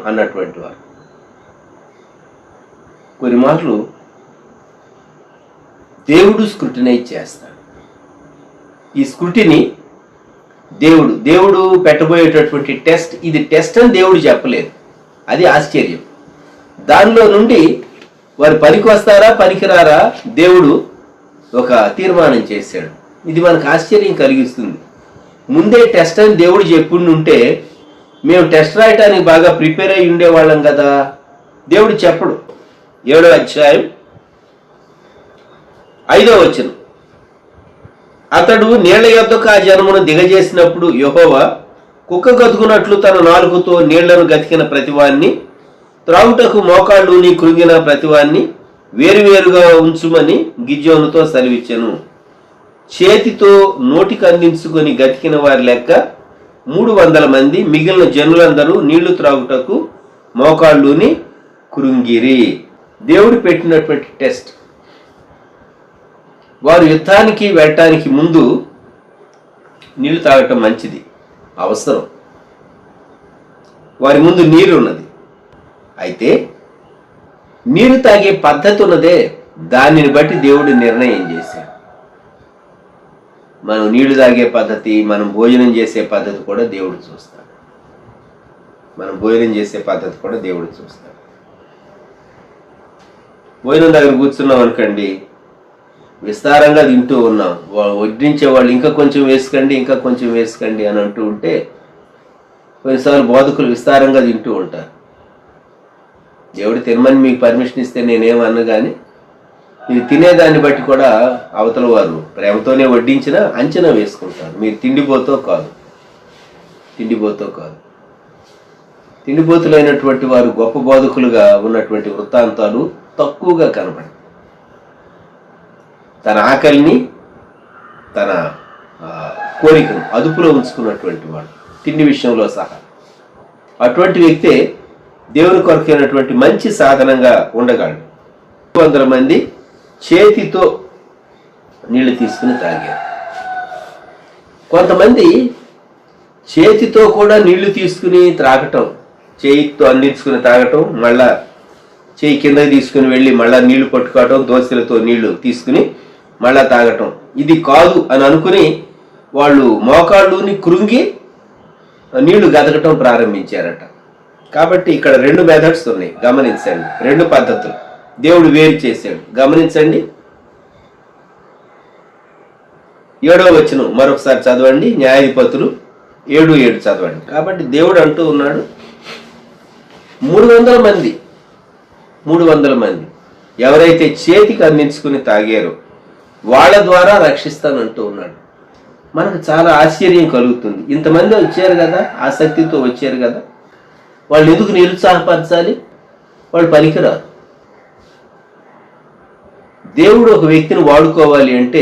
C: అన్నటువంటి వారు. కొన్ని మాటలు దేవుడు స్క్రూటినైజ్ చేస్తాడు. ఈ స్క్రూటిని దేవుడు పెట్టబోయేటటువంటి టెస్ట్, ఇది టెస్ట్ అని దేవుడు చెప్పలేదు. అది ఆశ్చర్యం. దానిలో నుండి వారు పనికి వస్తారా పనికిరారా దేవుడు ఒక తీర్మానం చేశాడు. ఇది మనకు ఆశ్చర్యం కలిగిస్తుంది. ముందే టెస్ట్ అని దేవుడు చెప్పుంటే మేము టెస్ట్ రాయటానికి బాగా ప్రిపేర్ అయి ఉండేవాళ్ళం కదా. దేవుడు చెప్పడు. 7వ అధ్యాయం 5వ వచనం, అతడు నీళ్ల యొద్దకు ఆ జనమును దిగజేసినప్పుడు యెహోవా కుక్క గతుకున్నట్లు తన నాలుగుతో నీళ్లను గతికిన ప్రతివాన్ని, త్రాగుటకు మోకాళ్ళు నీ కృంగిన ప్రతివాన్ని వేరువేరుగా ఉంచుమని గిద్యోనుతో సెలవిచ్చెను. చేతితో నోటికి అందించుకొని గతికిన వారి లెక్క 300 మంది. మిగిలిన జనులందరూ నీళ్లు త్రాగుటకు మోకాళ్ళుని కృంగిరి. దేవుడు పెట్టినటువంటి టెస్ట్. వారు యుద్ధానికి వెళ్ళటానికి ముందు నీళ్లు తాగటం మంచిది, అవసరం. వారి ముందు నీరు ఉన్నది. అయితే నీరు తాగే పద్ధతి ఉన్నదే, దానిని బట్టి దేవుడు నిర్ణయం చేశాడు. మనం నీళ్లు తాగే పద్ధతి, మనం భోజనం చేసే పద్ధతి కూడా దేవుడు చూస్తాడు. మనం భోజనం చేసే పద్ధతి కూడా దేవుడు చూస్తాడు. భోజనం దగ్గర కూర్చున్నాం అనుకోండి, విస్తారంగా తింటూ ఉన్నాం, వడ్డించే వాళ్ళు ఇంకా కొంచెం వేసుకోండి, ఇంకా కొంచెం వేసుకోండి అని అంటూ ఉంటే కొన్నిసార్లు బోధకులు విస్తారంగా తింటూ ఉంటారు. దేవుడు తినమని మీకు పర్మిషన్ ఇస్తే నేనేమన్నా, కానీ మీరు తినేదాన్ని బట్టి కూడా అవతల వారు ప్రేమతోనే వడ్డించినా అంచనా వేసుకుంటారు. మీరు తిండిపోతో కాదు. తిండిపోతులైనటువంటి వారు గొప్ప బోధకులుగా ఉన్నటువంటి వృత్తాంతాలు తక్కువగా కనపడతాయి. తన ఆకలిని, తన కోరికను అదుపులో ఉంచుకున్నటువంటి వాడు, తిండి విషయంలో సహా. అటువంటి వ్యక్తే దేవుని కొరకైనటువంటి మంచి సాధనంగా ఉండగలడు. 200 మంది చేతితో నీళ్లు తీసుకుని తాగారు. కొంతమంది చేతితో కూడా నీళ్లు తీసుకుని త్రాగటం, చేయితో అందించుకుని తాగటం, మళ్ళా చేయి కిందకి తీసుకుని వెళ్ళి మళ్ళా నీళ్లు పట్టుకోవటం, దోశలతో నీళ్లు తీసుకుని మళ్ళా తాగటం, ఇది కాదు అని అనుకుని వాళ్ళు మోకాళ్ళుని కృంగి నీళ్లు గదగటం ప్రారంభించారట. కాబట్టి ఇక్కడ 2 మెథడ్స్ ఉన్నాయి, గమనించండి. 2 పద్ధతులు దేవుడు వేరు చేశాడు, గమనించండి. 7వ వచనం మరొకసారి చదవండి. న్యాయాధిపతులు 7:7 చదవండి. కాబట్టి దేవుడు అంటూ ఉన్నాడు, 300 మంది ఎవరైతే చేతికి అందించుకుని తాగారో వాళ్ళ ద్వారా రక్షిస్తానంటూ ఉన్నాడు. మనకు చాలా ఆశ్చర్యం కలుగుతుంది. ఇంతమంది వచ్చారు కదా, ఆసక్తితో వచ్చారు కదా, వాళ్ళు ఎందుకు నిరుత్సాహపరచాలి? వాళ్ళు పనికిరారు. దేవుడు ఒక వ్యక్తిని వాడుకోవాలి అంటే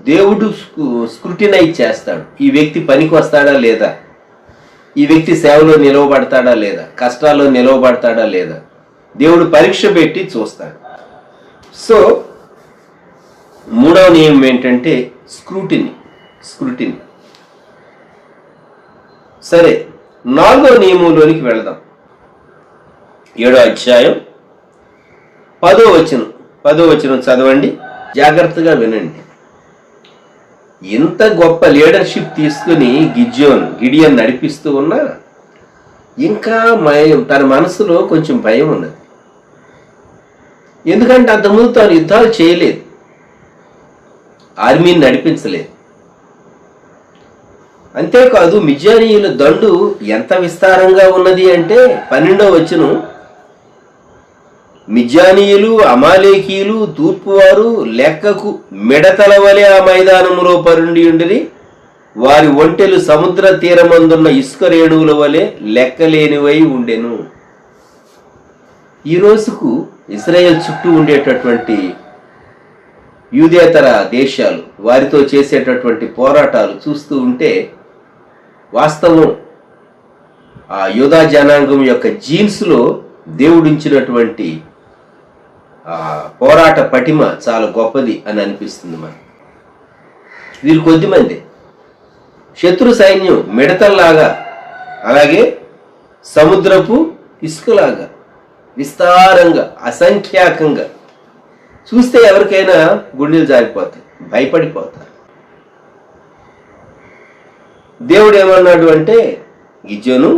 C: దేవుడు స్క్రూటినైజ్ చేస్తాడు. ఈ వ్యక్తి పనికి వస్తాడా లేదా, ఈ వ్యక్తి సేవలో నిలవబడతాడా లేదా, కష్టాల్లో నిలవబడతాడా లేదా, దేవుడు పరీక్ష పెట్టి చూస్తాడు. సో 3వ నియమం ఏంటంటే స్క్రూటినీ. సరే, 4వ నియమంలోనికి వెళదాం. 7వ అధ్యాయం 10వ వచనం చదవండి, జాగ్రత్తగా వినండి. ఇంత గొప్ప లీడర్షిప్ తీసుకుని గిడియోన్ నడిపిస్తూ ఉన్నా ఇంకా తన మనసులో కొంచెం భయం ఉన్నది. ఎందుకంటే అంతకుముందు తాను యుద్ధాలు చేయలేదు, ఆర్మీని నడిపించలేదు. అంతేకాదు మిద్యానీయుల దండు ఎంత విస్తారంగా ఉన్నది అంటే 12వ వచనం, మిద్యానీయులు అమాలేకీయులు తూర్పువారు లెక్కకు మిడతల వలె ఆ మైదానములో పరుండి వారి ఒంటెలు సముద్ర తీరమందున్న ఇసుక రేణువుల వలె లెక్కలేనివై ఉండెను. ఈ రోజుకు ఇశ్రాయేల్ చుట్టూ ఉండేటటువంటి యూదేతర దేశాలు వారితో చేసేటటువంటి పోరాటాలు చూస్తూ ఉంటే వాస్తవం ఆ యూదా జనాంగం యొక్క జీన్స్లో దేవుడించినటువంటి పోరాట పటిమ చాలా గొప్పది అని అనిపిస్తుంది మనకు. వీరు కొద్దిమంది, శత్రు సైన్యం మిడతల్లాగా, అలాగే సముద్రపు ఇసుకలాగా విస్తారంగా అసంఖ్యాకంగా. చూస్తే ఎవరికైనా గుండెలు జారిపోతాయి, భయపడిపోతారు. దేవుడు ఏమన్నాడు అంటే, గిద్యోను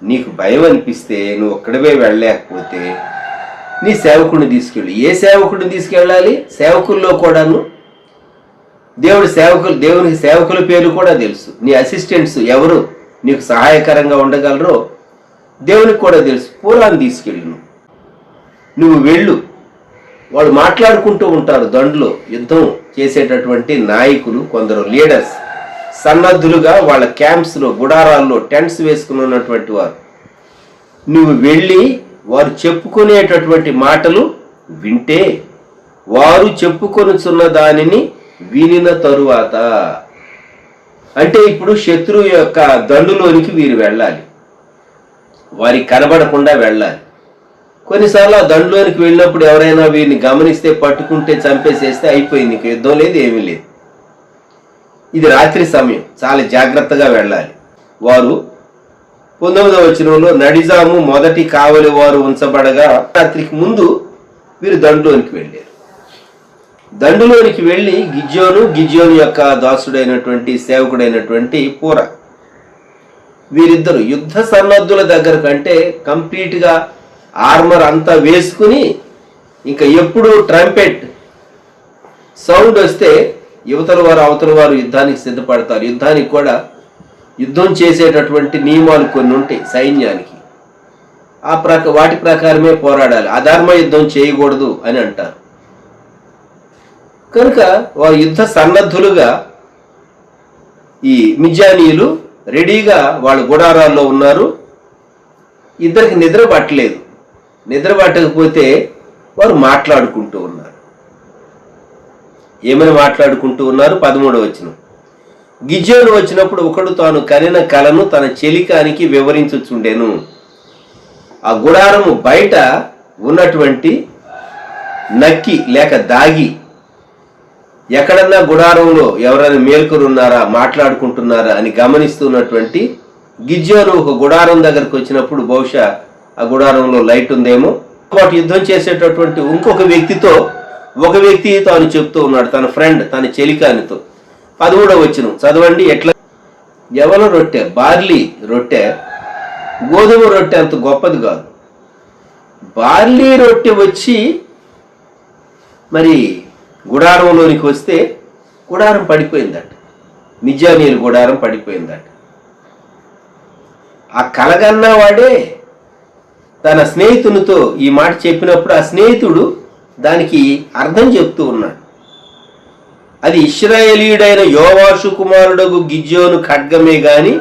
C: నీకు భయం అనిపిస్తే నువ్వు ఒక్కడవే వెళ్ళలేకపోతే నీ సేవకుడిని తీసుకెళ్ళి. ఏ సేవకుడిని తీసుకెళ్ళాలి? సేవకుల్లో కూడాను దేవునికి సేవకుల పేర్లు కూడా తెలుసు. నీ అసిస్టెంట్స్ ఎవరు నీకు సహాయకరంగా ఉండగలరో దేవునికి కూడా తెలుసు. పూలాన్ని తీసుకెళ్ళి నువ్వు వెళ్ళు. వాళ్ళు మాట్లాడుకుంటూ ఉంటారు. దండులో యుద్ధం చేసేటటువంటి నాయకులు, కొందరు లీడర్స్ సన్నద్ధులుగా వాళ్ళ క్యాంప్స్లో, గుడారాల్లో టెంట్స్ వేసుకుని ఉన్నటువంటి వారు. నువ్వు వెళ్ళి వారు చెప్పుకునేటటువంటి మాటలు వింటే, వారు చెప్పుకొనుచున్న దానిని వినిన తరువాత, అంటే ఇప్పుడు శత్రువు యొక్క దండులోనికి వీరు వెళ్ళాలి, వారికి కనబడకుండా వెళ్ళాలి. కొన్నిసార్లు ఆ దండులోనికి వెళ్ళినప్పుడు ఎవరైనా వీరిని గమనిస్తే, పట్టుకుంటే, చంపేసేస్తే అయిపోయింది, ఇంక యుద్ధం లేదు, ఏమీ లేదు. ఇది రాత్రి సమయం, చాలా జాగ్రత్తగా వెళ్ళాలి. వారు 19వ వచనంలో నడిజాము మొదటి కావలి వారు ఉంచబడగా రాత్రికి ముందు వీరు దండులోనికి వెళ్ళారు. దండులోనికి వెళ్ళి గిద్యోను యొక్క దాసుడైనటువంటి సేవకుడైనటువంటి పూర, వీరిద్దరు యుద్ధ సన్నద్ధుల దగ్గర కంటే కంప్లీట్గా ఆర్మర్ అంతా వేసుకుని, ఇంకా ఎప్పుడు ట్రంపెట్ సౌండ్ వస్తే యువతల వారు అవతల వారు యుద్ధానికి సిద్ధపడతారు. యుద్ధానికి కూడా యుద్ధం చేసేటటువంటి నియమాలు కొన్ని ఉంటాయి సైన్యానికి. వాటి ప్రకారమే పోరాడాలి, అధర్మ యుద్ధం చేయకూడదు అని అంటారు. కనుక వారు యుద్ధ సన్నద్ధులుగా ఈ మిద్యానీయులు రెడీగా వాళ్ళ గుడారాల్లో ఉన్నారు. ఇద్దరికి నిద్ర పట్టలేదు. నిద్ర పట్టకపోతే వారు మాట్లాడుకుంటూ ఉన్నారు. ఏమని మాట్లాడుకుంటూ ఉన్నారు? 13వ వచనం. గిద్యోను వచ్చినప్పుడు ఒకడు తాను కనిన కలను తన చెలికానికి వివరించుచుండెను. ఆ గుడారము బయట ఉన్నటువంటి నక్కి లేక దాగి, ఎక్కడన్నా గుడారంలో ఎవరైనా మేల్కొని ఉన్నారా, మాట్లాడుకుంటున్నారా అని గమనిస్తున్నటువంటి గిద్యోను ఒక గుడారం దగ్గరకు వచ్చినప్పుడు బహుశా ఆ గుడారంలో లైట్ ఉందేమో, వాటి యుద్ధం చేసేటటువంటి ఇంకొక వ్యక్తితో ఒక వ్యక్తి తాను చెప్తూ ఉన్నాడు, తన ఫ్రెండ్, తన చెలికానితో. 13వ వచనం చదవండి. ఎట్లా? ఎవల రొట్టె, బార్లీ రొట్టె, గోధుమ రొట్టె అంత గొప్పది కాదు. బార్లీ రొట్టె వచ్చి మరి గుడారంలోనికి వస్తే గుడారం పడిపోయిందట. మిద్యానీయుల గుడారం పడిపోయిందట. ఆ కలగన్నా వాడే తన స్నేహితునితో ఈ మాట చెప్పినప్పుడు ఆ స్నేహితుడు దానికి అర్థం చెప్తూ ఉన్నాడు. అది ఇశ్రాయేలీయుడైన యోవాషు కుమారుడగు గిద్యోను ఖడ్గమే గాని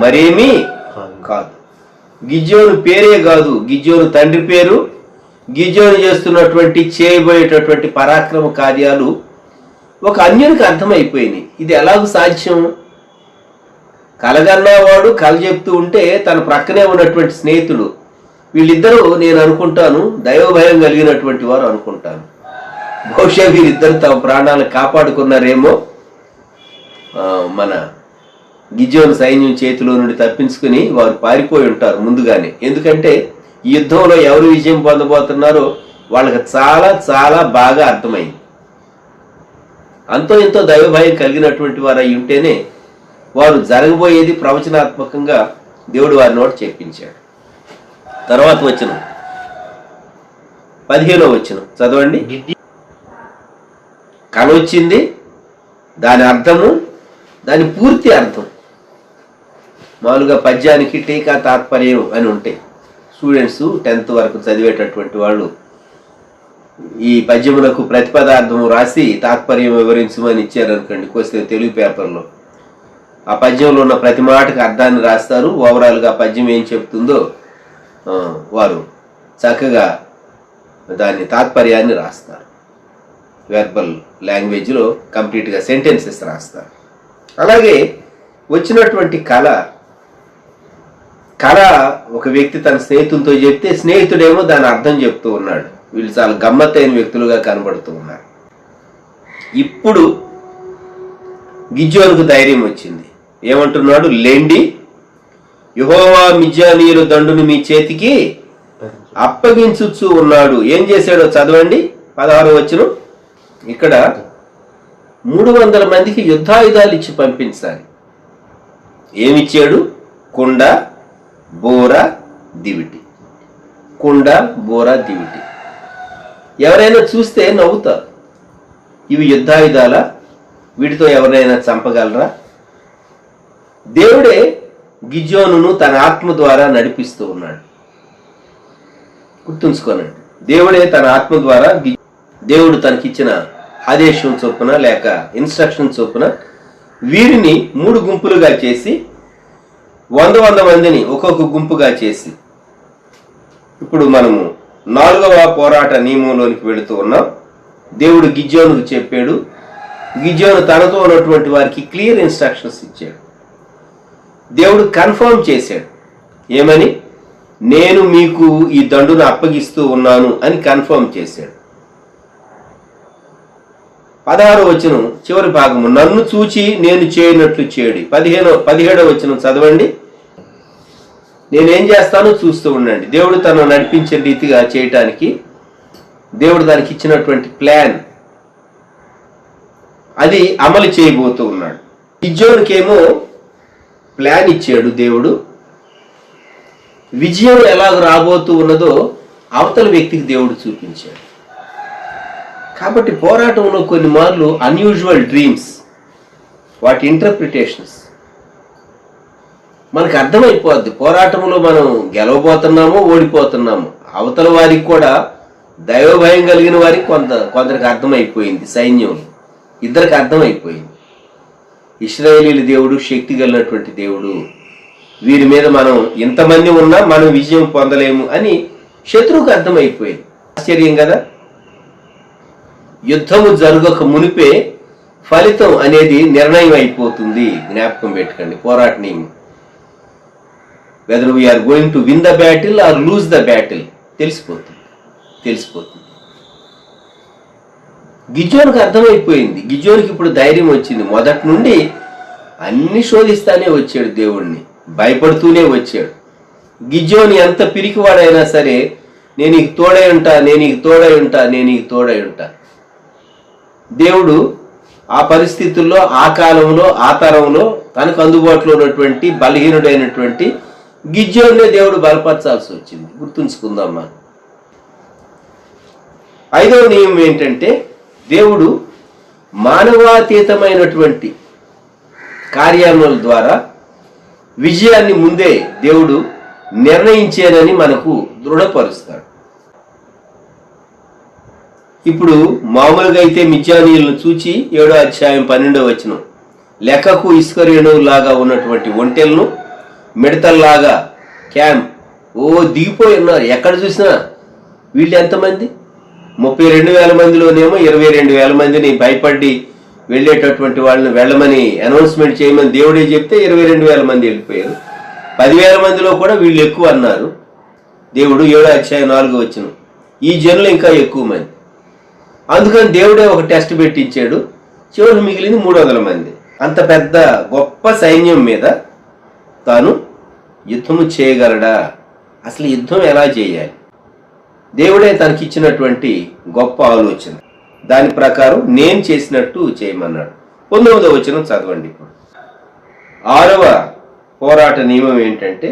C: మరేమీ కాదు. గిద్యోను పేరే కాదు, గిద్యోను తండ్రి పేరు, గిద్యోను చేస్తున్నటువంటి చేయబోయేటటువంటి పరాక్రమ కార్యాలు ఒక అన్యునికి అర్థమైపోయినాయి. ఇది ఎలాగూ సాధ్యం? కలగన్నవాడు కల చెప్తూ ఉంటే తన ప్రక్కనే ఉన్నటువంటి స్నేహితుడు, వీళ్ళిద్దరూ నేను అనుకుంటాను దైవభయం కలిగినటువంటి వారు అనుకుంటాను. బహుశా వీరిద్దరు తమ ప్రాణాలను కాపాడుకున్నారేమో, మన గిద్యోను సైన్యం చేతిలో నుండి తప్పించుకుని వారు పారిపోయి ఉంటారు ముందుగానే. ఎందుకంటే ఈ యుద్ధంలో ఎవరు విజయం పొందబోతున్నారో వాళ్ళకి చాలా చాలా బాగా అర్థమైంది. అంతో ఎంతో దైవభయం కలిగినటువంటి వారు అయి ఉంటేనే వారు జరగబోయేది ప్రవచనాత్మకంగా దేవుడు వారి నోట చెప్పించాడు. తర్వాత వచనం 15వ వచనం చదవండి. కల వచ్చింది, దాని అర్థము, దాని పూర్తి అర్థం. మామూలుగా పద్యానికి టీకా తాత్పర్యం అని ఉంటాయి. స్టూడెంట్స్ 10th వరకు చదివేటటువంటి వాళ్ళు ఈ పద్యములకు ప్రతిపదార్థం రాసి తాత్పర్యం వివరించమని ఇచ్చారనుకోండి క్వశ్చన్ తెలుగు పేపర్లో. ఆ పద్యంలో ఉన్న ప్రతి మాటకు అర్థాన్ని రాస్తారు. ఓవరాల్గా పద్యం ఏం చెప్తుందో వారు చక్కగా దాని తాత్పర్యాన్ని రాస్తారు. వెర్బల్ లాంగ్వేజ్లో కంప్లీట్గా సెంటెన్సెస్ రాస్తారు. అలాగే వచ్చినటువంటి కళ ఒక వ్యక్తి తన స్నేహితునితో చెప్తే స్నేహితుడేమో దాని అర్థం చెప్తూ ఉన్నాడు. వీళ్ళు చాలా గమ్మత్తైన వ్యక్తులుగా కనబడుతూ ఉన్నారు. ఇప్పుడు గిద్యోనుకు ధైర్యం వచ్చింది. ఏమంటున్నాడు? లెండి, యెహోవా మిద్యానీయుల దండును మీ చేతికి అప్పగించుచు ఉన్నాడు. ఏం చేశాడో చదవండి. 16వ వచనం. ఇక్కడ 300 మందికి యుద్ధాయుధాలు ఇచ్చి పంపించాలి. ఏమిచ్చాడు? కుండ, బోర, దివిటి. కుండ, బోర, దివిటి. ఎవరైనా చూస్తే నవ్వుతారు. ఇవి యుద్ధాయుధాలా? వీటితో ఎవరైనా చంపగలరా? దేవుడే గిద్యోనును తన ఆత్మ ద్వారా నడిపిస్తూ ఉన్నాడు. గుర్తుంచుకోనండి, దేవుడే తన ఆత్మ ద్వారా దేవుడు తనకిచ్చిన ఆదేశం చొప్పున లేక ఇన్స్ట్రక్షన్ చొప్పున వీరిని 3 గుంపులుగా చేసి 100 మందిని ఒక్కొక్క గుంపుగా చేసి ఇప్పుడు మనము 4వ పోరాట నియమంలోనికి వెళుతూ ఉన్నాం. దేవుడు గిద్యోనుకు చెప్పాడు. గిద్యోను తనతో ఉన్నటువంటి వారికి క్లియర్ ఇన్స్ట్రక్షన్స్ ఇచ్చాడు. దేవుడు కన్ఫర్మ్ చేశాడు. ఏమని? నేను మీకు ఈ దండును అప్పగిస్తూ ఉన్నాను అని కన్ఫర్మ్ చేశాడు. 16వ వచనం చివరి భాగము. నన్ను చూచి నేను చేయనట్లు చేయడి. 17వ వచనం చదవండి. నేనేం చేస్తానో చూస్తూ ఉండండి. దేవుడు తను నడిపించే రీతిగా చేయటానికి దేవుడు దానికి ఇచ్చినటువంటి ప్లాన్ అది అమలు చేయబోతూ ఉన్నాడు. గిద్యోనుకేమో ప్లాన్ ఇచ్చాడు దేవుడు. విజయం ఎలాగ రాబోతూ ఉన్నదో అవతల వ్యక్తికి దేవుడు చూపించాడు. కాబట్టి పోరాటంలో కొన్ని మార్లు అన్యూజువల్ డ్రీమ్స్, వాటి ఇంటర్ప్రిటేషన్స్ మనకు అర్థమైపోద్ది. పోరాటంలో మనం గెలవబోతున్నామో ఓడిపోతున్నామో అవతల వారికి కూడా దైవభయం కలిగిన వారికి కొందరికి అర్థమైపోయింది. సైన్యంలో ఇద్దరికి అర్థమైపోయింది. ఇశ్రాయేలీల దేవుడు శక్తి కలిగినటువంటి దేవుడు, వీరి మీద మనం ఇంతమంది ఉన్నా మనం విజయం పొందలేము అని శత్రువుకు అర్థమైపోయింది. ఆశ్చర్యం కదా. యుద్ధము జరగక మునిపే ఫలితం అనేది నిర్ణయం అయిపోతుంది. జ్ఞాపకం పెట్టుకోండి. పోరాట నియమం, whether we are going to win the battle or lose the battle తెలిసిపోతుంది. గిద్యోనుకు అర్థమైపోయింది. గిద్యోనుకి ఇప్పుడు ధైర్యం వచ్చింది. మొదటి నుండి అన్ని శోధిస్తానే వచ్చాడు, దేవుణ్ణి భయపడుతూనే వచ్చాడు. గిద్యోను ఎంత పిరికివాడైనా సరే, నేను నీకు తోడై ఉంటా. దేవుడు ఆ పరిస్థితుల్లో, ఆ కాలంలో, ఆ తరంలో తనకు అందుబాటులో ఉన్నటువంటి బలహీనుడైనటువంటి గిద్యోనునే దేవుడు బలపరచాల్సి వచ్చింది. గుర్తుంచుకుందాం మనం. 5వ నియమం ఏంటంటే, దేవుడు మానవాతీతమైనటువంటి కార్యాల ద్వారా విజయాన్ని ముందే దేవుడు నిర్ణయించేనని మనకు దృఢపరుస్తాడు. ఇప్పుడు మామూలుగా అయితే మిద్యానీయులను చూచి 7వ అధ్యాయం 12వ వచనం, లెక్కకు ఇస్కరేణువులాగా ఉన్నటువంటి ఒంటెలను మిడతల్లాగా క్యాంప్ దిగిపోయి ఉన్నారు. ఎక్కడ చూసినా వీళ్ళు ఎంతమంది? 32,000 మందిలోనేమో 22,000 మందిని భయపడి వెళ్ళేటటువంటి వాళ్ళని వెళ్ళమని అనౌన్స్మెంట్ చేయమని దేవుడే చెప్తే 22,000 మంది వెళ్ళిపోయారు. 10,000 మందిలో కూడా వీళ్ళు ఎక్కువ అన్నారు దేవుడు. 7వ అధ్యాయం 4వ వచనం, ఈ జనులు ఇంకా ఎక్కువ మంది. అందుకని దేవుడే ఒక టెస్ట్ పెట్టించాడు. చివరికి మిగిలింది 300 మంది. అంత పెద్ద గొప్ప సైన్యం మీద తాను యుద్ధము చేయగలడా? అసలు యుద్ధం ఎలా చేయాలి? దేవుడే తనకిచ్చినటువంటి గొప్ప ఆలోచన. దాని ప్రకారం నేను చేసినట్టు చేయమన్నాడు. 19వ వచనం చదవండి. ఇప్పుడు 6వ పోరాట నియమం ఏంటంటే,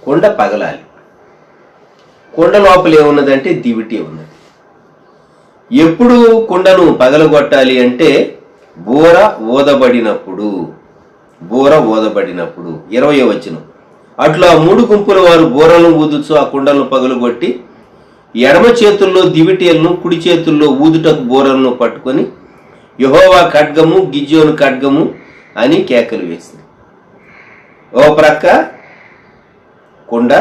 C: కొండ పగలాలి. కొండ లోపల ఏమున్నదంటే దివిటి ఉన్నది. ఎప్పుడు కుండను పగలగొట్టాలి అంటే బూర ఊదబడినప్పుడు. 20వ వచనం, అట్లా 3 గుంపుల వారు బూరలను ఊదుచు ఆ కుండలను పగలగొట్టి ఎడమ చేతుల్లో దివిటీలను, కుడి చేతుల్లో ఊదుటకు బూరలను పట్టుకొని యెహోవా ఖడ్గము, గిద్యోను ఖడ్గము అని కేకలు వేసింది. ఓ ప్రక్క కుండ,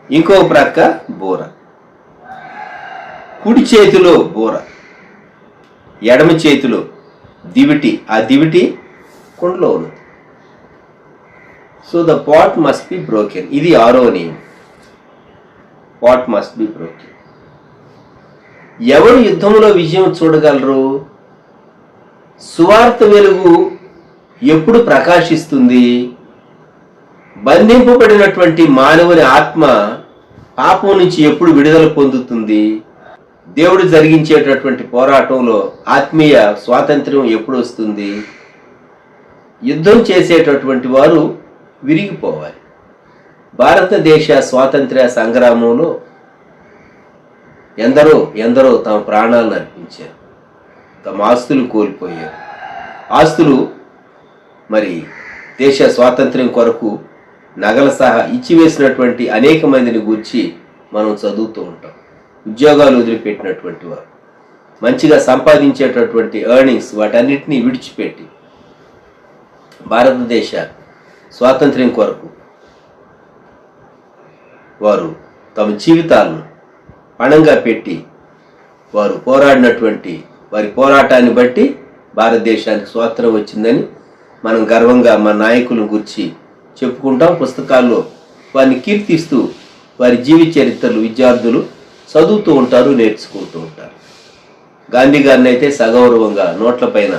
C: ఇంకో ప్రక్క బూర. కుడి చేతిలో బూర, ఎడమ చేతిలో దివిటి. ఆ దివిటి కుండలో ఉన్నది. So the pot must be broken. ఇది 6వ నియమం. Pot must be broken. ఎవరు యుద్ధంలో విజయం చూడగలరు? సువార్త వెలుగు ఎప్పుడు ప్రకాశిస్తుంది? బంధింపబడినటువంటి మానవుని ఆత్మ పాపం నుంచి ఎప్పుడు విడుదల పొందుతుంది? దేవుడు జరిగించేటటువంటి పోరాటంలో ఆత్మీయ స్వాతంత్ర్యం ఎప్పుడు వస్తుంది? యుద్ధం చేసేటటువంటి వారు విరిగిపోవాలి. భారతదేశ స్వాతంత్ర్య సంగ్రామంలో ఎందరో తమ ప్రాణాలను అర్పించారు, తమ ఆస్తులు కోల్పోయారు. ఆస్తులు మరి దేశ స్వాతంత్ర్యం కొరకు నగల సహా ఇచ్చివేసినటువంటి అనేక మందిని గూర్చి మనం చదువుతూ ఉంటాం. ఉద్యోగాలు వదిలిపెట్టినటువంటి వారు, మంచిగా సంపాదించేటటువంటి ఎర్నింగ్స్, వాటన్నిటినీ విడిచిపెట్టి భారతదేశ స్వాతంత్ర్యం కొరకు వారు తమ జీవితాలను పణంగా పెట్టి వారు పోరాడినటువంటి వారి పోరాటాన్ని బట్టి భారతదేశానికి స్వాతంత్రం వచ్చిందని మనం గర్వంగా మన నాయకులను గురించి చెప్పుకుంటాం. పుస్తకాల్లో వారిని కీర్తిస్తూ వారి జీవిత చరిత్రలు విద్యార్థులు చదువుతూ ఉంటారు, నేర్చుకుంటూ ఉంటారు. గాంధీ గారిని అయితే సగౌరవంగా నోట్లపైన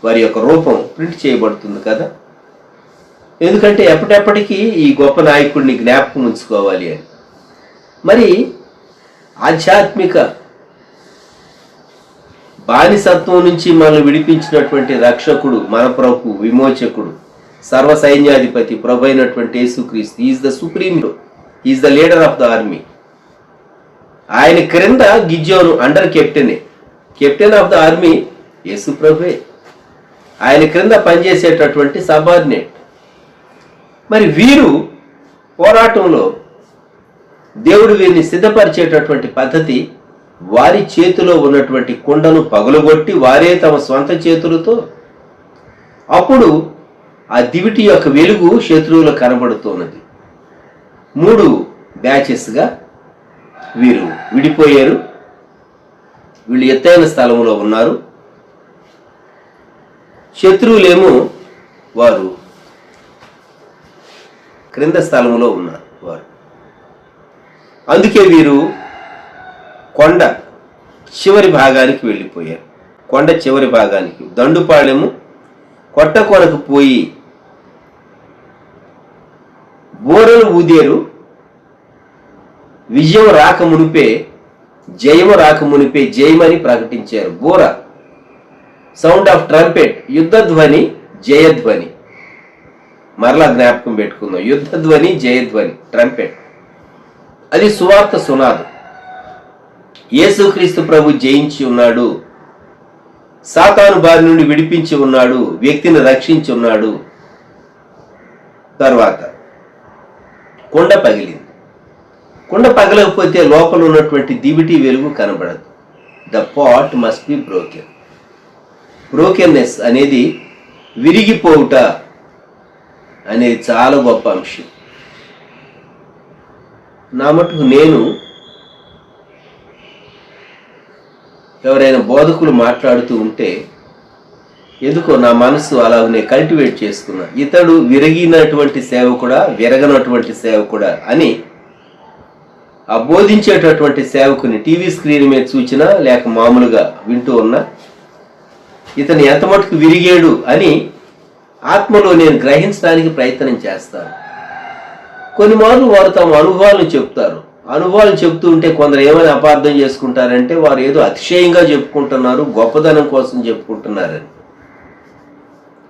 C: వారి యొక్క రూపం ప్రింట్ చేయబడుతుంది కదా. ఎందుకంటే ఎప్పటికీ ఈ గొప్ప నాయకుడిని జ్ఞాపకం ఉంచుకోవాలి అని. మరి ఆధ్యాత్మిక బానిసత్వం నుంచి మనల్ని విడిపించినటువంటి రక్షకుడు, మన ప్రభు, విమోచకుడు, సర్వ సైన్యాధిపతి ప్రభు అయినటువంటి యేసుక్రీస్తు. Is the supreme, is the leader of the army. ఆయన క్రింద గిద్యోను under captain of the army యేసు ప్రభువే. ఆయన క్రింద పనిచేసేటటువంటి సబార్డినేట్. మరి వీరు పోరాటంలో దేవుడు వీరిని సిద్ధపరిచేటటువంటి పద్ధతి, వారి చేతిలో ఉన్నటువంటి కుండను పగులగొట్టి వారే తమ స్వంత చేతులతో, అప్పుడు ఆ దివిటి యొక్క వెలుగు శత్రువులకు కనబడుతున్నది. 3 బ్యాచెస్గా వీరు విడిపోయారు. వీళ్ళు ఎత్తైన స్థలంలో ఉన్నారు. శత్రువులేమో వారు క్రింద స్థలంలో ఉన్నారు వారు. అందుకే వీరు కొండ చివరి భాగానికి వెళ్ళిపోయారు. కొండ చివరి భాగానికి దండుపాళెము కొట్ట కొరకు పోయి బోరలు ఊదేరు. విజయం రాకమునిపే, జయము రాకమునిపే జయమని ప్రకటించారు. బోర, సౌండ్ ఆఫ్ ట్రంపెట్, యుద్ధధ్వని, జయధ్వని. మరలా జ్ఞాపకం పెట్టుకుందాం. యుద్ధధ్వని, జయధ్వని, ట్రంపెట్. అది సువార్త సునాదం. యేసుక్రీస్తు ప్రభు జయించి ఉన్నాడు, సాతాను బారి నుండి విడిపించి ఉన్నాడు, వ్యక్తిని రక్షించి ఉన్నాడు. తర్వాత కుండ పగిలింది. కుండ పగలకపోతే లోపల ఉన్నటువంటి దివిటి వెలుగు కనబడదు. The pot must be broken. Brokenness అనేది, విరిగిపోవుట అనేది చాలా గొప్ప అంశం. నా మటుకు నేను ఎవరైనా బోధకులు మాట్లాడుతూ ఉంటే ఎందుకో నా మనసు అలాగనే కల్టివేట్ చేసుకున్నా. ఇతడు విరిగినటువంటి సేవకుడా, విరగనటువంటి సేవకుడా అని ఆ బోధించేటటువంటి సేవకుని టీవీ స్క్రీన్ మీద చూచినా లేక మామూలుగా వింటూ ఉన్నా, ఇతను ఎంత మటుకు విరిగాడు అని ఆత్మలో నేను గ్రహించడానికి ప్రయత్నం చేస్తాను. కొన్ని మార్లు వారు తమ అనుభవాలను చెప్తారు. అనుభవాలు చెప్తూ ఉంటే కొందరు ఏమైనా అపార్థం చేసుకుంటారంటే వారు ఏదో అతిశయంగా చెప్పుకుంటున్నారు, గొప్పదనం కోసం చెప్పుకుంటున్నారని.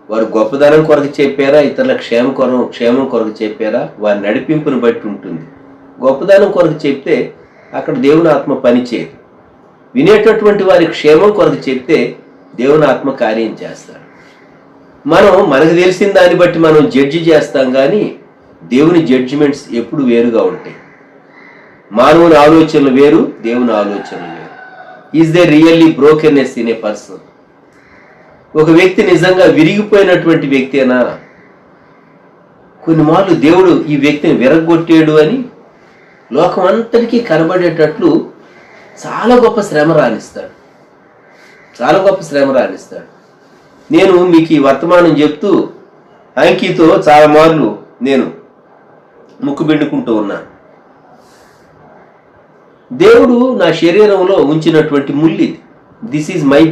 C: వారు గొప్పదనం కొరకు చెప్పారా, ఇతరుల క్షేమం కొరకు చెప్పారా, వారి నడిపింపుని బట్టి ఉంటుంది. గొప్పదనం కొరకు చెప్తే అక్కడ దేవుని ఆత్మ పనిచేయదు. వినేటటువంటి వారి క్షేమం కొరకు చెప్తే దేవుని ఆత్మ కార్యం చేస్తాడు. మనకు తెలిసిన దాన్ని బట్టి మనం జడ్జి చేస్తాం, కానీ దేవుని జడ్జిమెంట్స్ ఎప్పుడు వేరుగా ఉంటాయి. మానవుని ఆలోచనలు వేరు, దేవుని ఆలోచనలు వేరు. Is they really brokenness in a person? ఒక వ్యక్తి నిజంగా విరిగిపోయినటువంటి వ్యక్తేనా? కొన్ని మార్లు దేవుడు ఈ వ్యక్తిని విరగొట్టాడు అని లోకం అంతటికీ కనబడేటట్లు చాలా గొప్ప శ్రమ రాణిస్తాడు. నేను మీకు ఈ వర్తమానం చెప్తూ అంకితో చాలా మార్లు నేను ముక్కు పిండుకుంటూ ఉన్నాను. దేవుడు నా శరీరంలో ఉంచినటువంటి ముల్లి, దిస్ ఈజ్ మై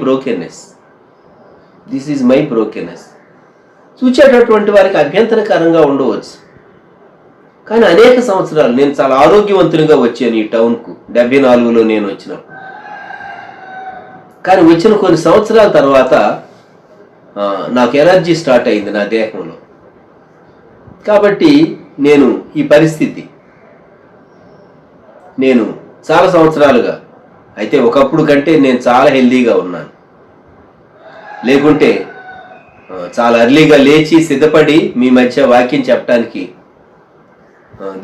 C: బ్రోకెన్నెస్. చూచేటటువంటి వారికి అభ్యంతరకరంగా ఉండవచ్చు, కానీ అనేక సంవత్సరాలు నేను చాలా ఆరోగ్యవంతునిగా వచ్చాను ఈ టౌన్కు. 74లో నేను వచ్చినప్పుడు. కానీ వచ్చిన కొన్ని సంవత్సరాల తర్వాత నాకు ఎలర్జీ స్టార్ట్ అయింది నా దేహంలో. కాబట్టి నేను ఈ పరిస్థితి నేను చాలా సంవత్సరాలుగా, అయితే ఒకప్పుడు కంటే నేను చాలా హెల్దీగా ఉన్నాను. లేకుంటే చాలా ఎర్లీగా లేచి సిద్ధపడి మీ మధ్య వాక్యం చెప్పడానికి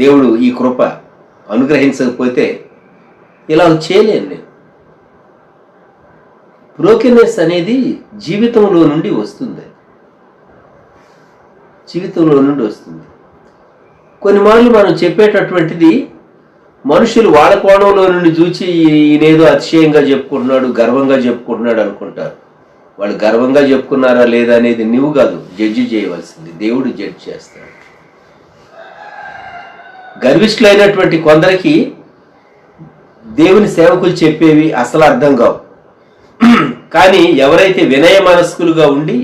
C: దేవుడు ఈ కృప అనుగ్రహించకపోతే ఇలా చేయలేను నేను. బ్రోకెన్నెస్ అనేది జీవితంలో నుండి వస్తుంది. కొన్ని మార్లు మనం చెప్పేటటువంటిది మనుషులు వాళ్ళ కోణంలో నుండి చూచి ఈయనేదో అతిశయంగా చెప్పుకుంటున్నాడు, గర్వంగా చెప్పుకుంటున్నాడు అనుకుంటారు. వాళ్ళు గర్వంగా చెప్పుకున్నారా లేదా అనేది నువ్వు కాదు జడ్జి చేయవలసింది, దేవుడు జడ్జి చేస్తాడు. గర్విష్ఠులైనటువంటి కొందరికి దేవుని సేవకులు చెప్పేవి అసలు అర్థం కావు. కానీ ఎవరైతే వినయ మనస్కులుగా ఉండి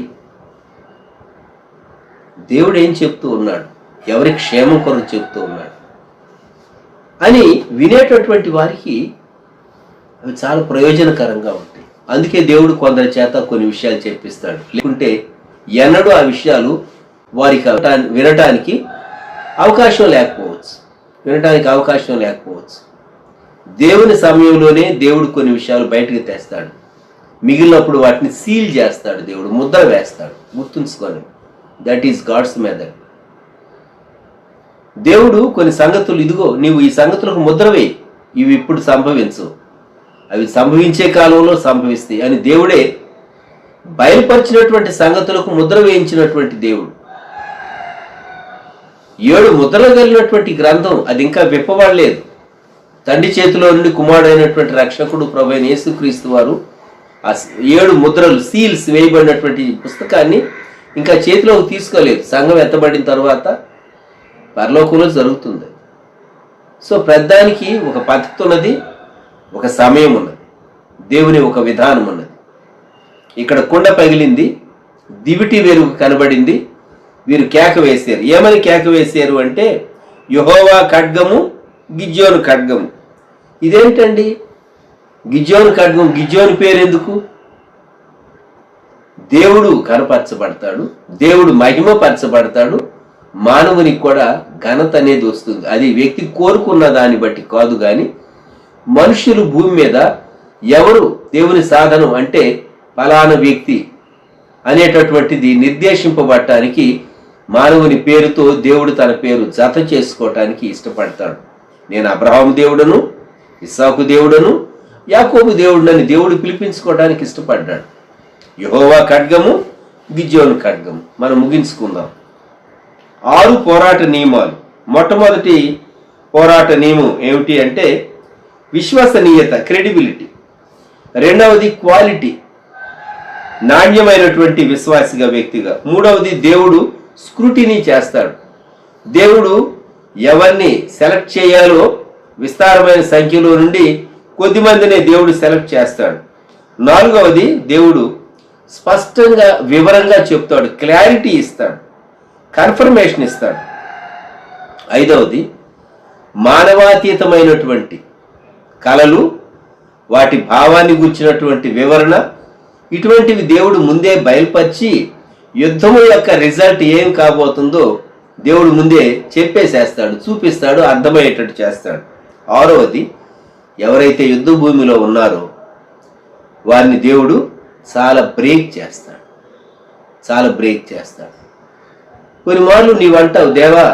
C: దేవుడు ఏం చెప్తూ ఉన్నాడు, ఎవరి క్షేమం కొరకు చెప్తూ ఉన్నాడు అని వినేటటువంటి వారికి అవి చాలా ప్రయోజనకరంగా ఉంటాయి. అందుకే దేవుడు కొందరి చేత కొన్ని విషయాలు చెప్పిస్తాడు. లేకుంటే ఎన్నడూ ఆ విషయాలు వారికి వినటానికి అవకాశం లేకపోవచ్చు. దేవుని సమయంలోనే దేవుడు కొన్ని విషయాలు బయటకు తెస్తాడు. మిగిలినప్పుడు వాటిని సీల్ చేస్తాడు, దేవుడు ముద్ర వేస్తాడు. గుర్తుంచుకోండి, దట్ ఈస్ గాడ్స్ మెథడ్. దేవుడు కొన్ని సంగతులు, ఇదిగో నీవు ఈ సంగతులకు ముద్ర వేయి, ఇవి ఇప్పుడు సంభవించు, అవి సంభవించే కాలంలో సంభవిస్తాయి అని దేవుడే బయలుపరిచినటువంటి సంగతులకు ముద్ర వేయించినటువంటి దేవుడు. 7 ముద్రలు కలిగినటువంటి గ్రంథం అది ఇంకా విప్పబడలేదు. తండ్రి చేతిలో నుండి కుమారుడైనటువంటి రక్షకుడు ప్రభు అయిన యేసుక్రీస్తు వారు ఆ 7 ముద్రలు, సీల్స్ వేయబడినటువంటి పుస్తకాన్ని ఇంకా చేతిలోకి తీసుకోలేదు. సంఘం ఎత్తబడిన తర్వాత పరలోకంలో జరుగుతుంది. సో ప్రధానికి ఒక పద్ధతి ఉన్నది, ఒక సమయం ఉన్నది, దేవుని ఒక విధానం ఉన్నది. ఇక్కడ కుండ పగిలింది, దివిటి వెలుగు కనబడింది, వీరు కేక వేశారు. ఏమని కేక వేశారు అంటే, యెహోవా ఖడ్గము, గిద్యోను ఖడ్గము. ఇదేంటండి గిద్యోను ఖడ్గం? గిద్యోను పేరు ఎందుకు? దేవుడు కనపరచబడతాడు, దేవుడు మహిమపరచబడతాడు, మానవునికి కూడా ఘనత అనేది వస్తుంది. అది వ్యక్తి కోరుకున్న దాన్ని బట్టి కాదు, కానీ మనుషులు భూమి మీద ఎవరు దేవుని సాధనం అంటే ఫలానా వ్యక్తి అనేటటువంటిది నిర్దేశింపబడటానికి మానవుని పేరుతో దేవుడు తన పేరు జత చేసుకోవటానికి ఇష్టపడతాడు. నేను అబ్రహాము దేవుడను, ఇస్సాకు దేవుడను, యాకోబు దేవుడునని దేవుడు పిలిపించుకోవడానికి ఇష్టపడ్డాడు. యెహోవా ఖడ్గము, గిద్యోను ఖడ్గము. మనం ముగించుకుందాం. 6 పోరాట నియమాలు. మొట్టమొదటి పోరాట నియమం ఏమిటి అంటే విశ్వసనీయత, క్రెడిబిలిటీ. రెండవది క్వాలిటీ, నాణ్యమైనటువంటి విశ్వాసిగా వ్యక్తిగా. మూడవది దేవుడు స్క్రూటినీ చేస్తాడు. దేవుడు ఎవరిని సెలెక్ట్ చేయాలో విస్తారమైన సంఖ్యలో నుండి కొద్దిమందినే దేవుడు సెలెక్ట్ చేస్తాడు. నాలుగవది దేవుడు స్పష్టంగా వివరంగా చెప్తాడు, క్లారిటీ ఇస్తాడు, కన్ఫర్మేషన్ ఇస్తాడు. ఐదవది మానవాతీతమైనటువంటి కళలు, వాటి భావాన్ని గుర్చినటువంటి వివరణ, ఇటువంటివి దేవుడు ముందే బయలుపరిచి యుద్ధము యొక్క రిజల్ట్ ఏం కాబోతుందో దేవుడు ముందే చెప్పేసేస్తాడు, చూపిస్తాడు, అర్థమయ్యేటట్టు చేస్తాడు. ఆరవది ఎవరైతే యుద్ధ భూమిలో ఉన్నారో వారిని దేవుడు చాలా బ్రేక్ చేస్తాడు. కొన్ని మార్లు నీవు అంటావు, దేవా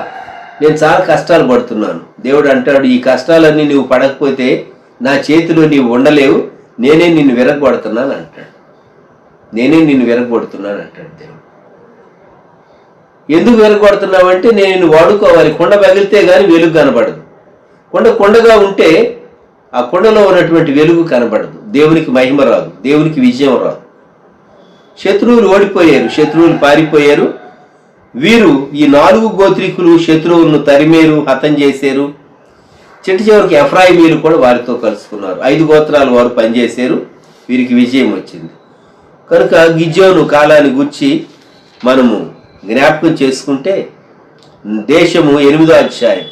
C: నేను చాలా కష్టాలు పడుతున్నాను. దేవుడు అంటాడు, ఈ కష్టాలన్నీ నువ్వు పడకపోతే నా చేతిలో నీవు ఉండలేవు, నేనే నిన్ను విరగొడుతున్నాను అంటాడు. దేవుడు. ఎందుకు విరగొడుతున్నావు అంటే, నేను నిన్ను వాడుకోవాలి. కుండ పగిలితే కానీ వెలుగు కనబడదు. కుండగా ఉంటే ఆ కుండలో ఉన్నటువంటి వెలుగు కనబడదు, దేవునికి మహిమ రాదు, దేవునికి విజయం రాదు. శత్రువులు ఓడిపోయారు, శత్రువులు పారిపోయారు. వీరు ఈ 4 గోత్రికులు శత్రువులను తరిమేరు, హతం చేశారు. చివరికి ఎఫ్రాయిమీలు కూడా వారితో కలుసుకున్నారు. 5 గోత్రాలు వారు పనిచేశారు, వీరికి విజయం వచ్చింది. కనుక గిద్యోను కాలాన్ని గుర్చి మనము జ్ఞాపకం చేసుకుంటే దేశము 8వ అధ్యాయం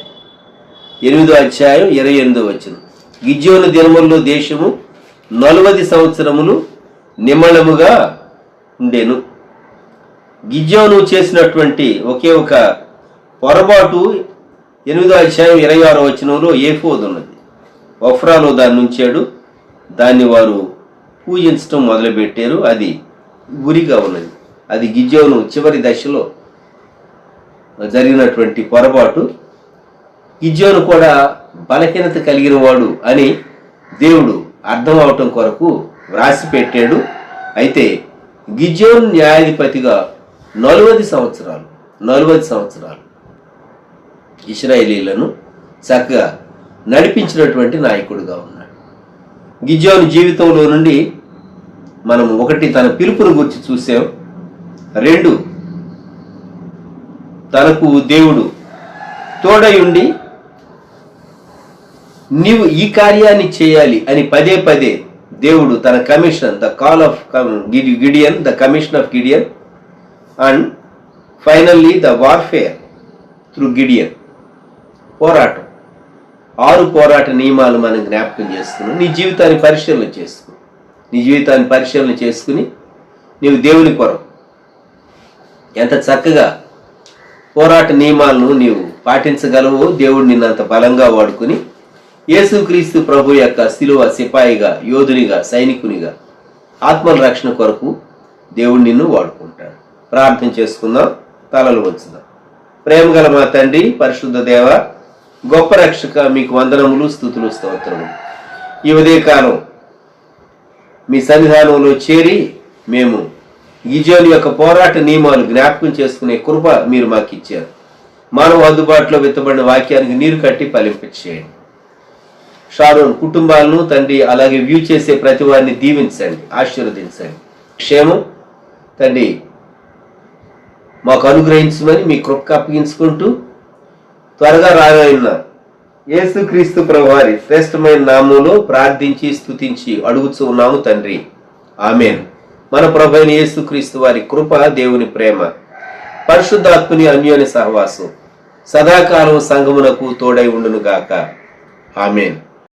C: 28వ వచనం. గిద్యోను దినముల్లో దేశము 40 సంవత్సరములు నిమ్మళముగా ఉండెను. గిద్యోను చేసినటువంటి ఒకే ఒక పొరపాటు 8వ అధ్యాయం 26వ వచనంలో ఏఫోదు ఉన్నది. ఒఫ్రాలో దాన్ని ఉంచాడు, దాన్ని వారు పూజించడం మొదలుపెట్టారు. అది ఉరిగా ఉన్నది. అది గిద్యోను చివరి దశలో జరిగినటువంటి పొరపాటు. గిద్యోను కూడా బలహీనత కలిగిన వాడు అని దేవుడు అర్థం అవటం కొరకు వ్రాసి పెట్టాడు. అయితే గిద్యోను న్యాయాధిపతిగా 40 సంవత్సరాలు ఇశ్రాయేలీలను చక్కగా నడిపించినటువంటి నాయకుడిగా ఉన్నాడు. గిద్యోను జీవితంలో నుండి మనం 1 తన పిలుపును గురించి చూసాం. 2 తనకు దేవుడు తోడయుండి నీవు ఈ కార్యాన్ని చేయాలి అని పదే దేవుడు తన commission, the call of Gideon, the commission of Gideon, and finally the warfare through Gideon. పోరాటం. 6 పోరాట నియమాలు మనం జ్ఞాపకం చేసుకున్నాం. నీ జీవితాన్ని పరిశీలన చేసుకో. నీ జీవితాన్ని పరిశీలన చేసుకుని నీవు దేవుని కొరకు ఎంత చక్కగా పోరాట నియమాలను నీవు పాటించగలవో దేవుడు నిన్నంత బలంగా వాడుకుని యేసుక్రీస్తు ప్రభు యొక్క శిలువ సిపాయిగా, యోధునిగా, సైనికునిగా ఆత్మల రక్షణ కొరకు దేవుడు నిన్ను వాడుకుంటాడు. ప్రార్థన చేసుకుందాం, తలలు వంచుదాం. ప్రేమ గల మా తండ్రి, పరిశుద్ధ దేవ, గొప్ప రక్షక, మీకు వందనములు, స్తుతులు, స్తోత్రములు. ఈ ఉదయకాలం మీ సన్నిధానంలో చేరి మేము గిజోని యొక్క పోరాట నియమాలు జ్ఞాపకం చేసుకునే కృప మీరు మాకు ఇచ్చారు. మానవ అందుబాటులో విత్తబడిన వాక్యానికి నీరు కట్టి ఫలింపచేయండి. షారోన్ కుటుంబాలను తండ్రి, అలాగే వ్యూ చేసే ప్రతి వారిని దీవించండి, ఆశీర్వదించండి. క్షేమం తండ్రి మాకు అనుగ్రహించమని మీ కృపకు అప్పగించుకుంటూ త్వరగా రానున్న యేసుక్రీస్తు ప్రభువారి శ్రేష్టమైన నామంలో ప్రార్థించి స్తుతించి అడుగుతూ ఉన్నాము తండ్రి, ఆమేన్. మన ప్రభు అయిన యేసుక్రీస్తు వారి కృప, దేవుని ప్రేమ, పరిశుద్ధాత్మని అన్యోన్య సహవాసం సదాకాలం సంగమునకు తోడై ఉండును గాక. ఆమేన్.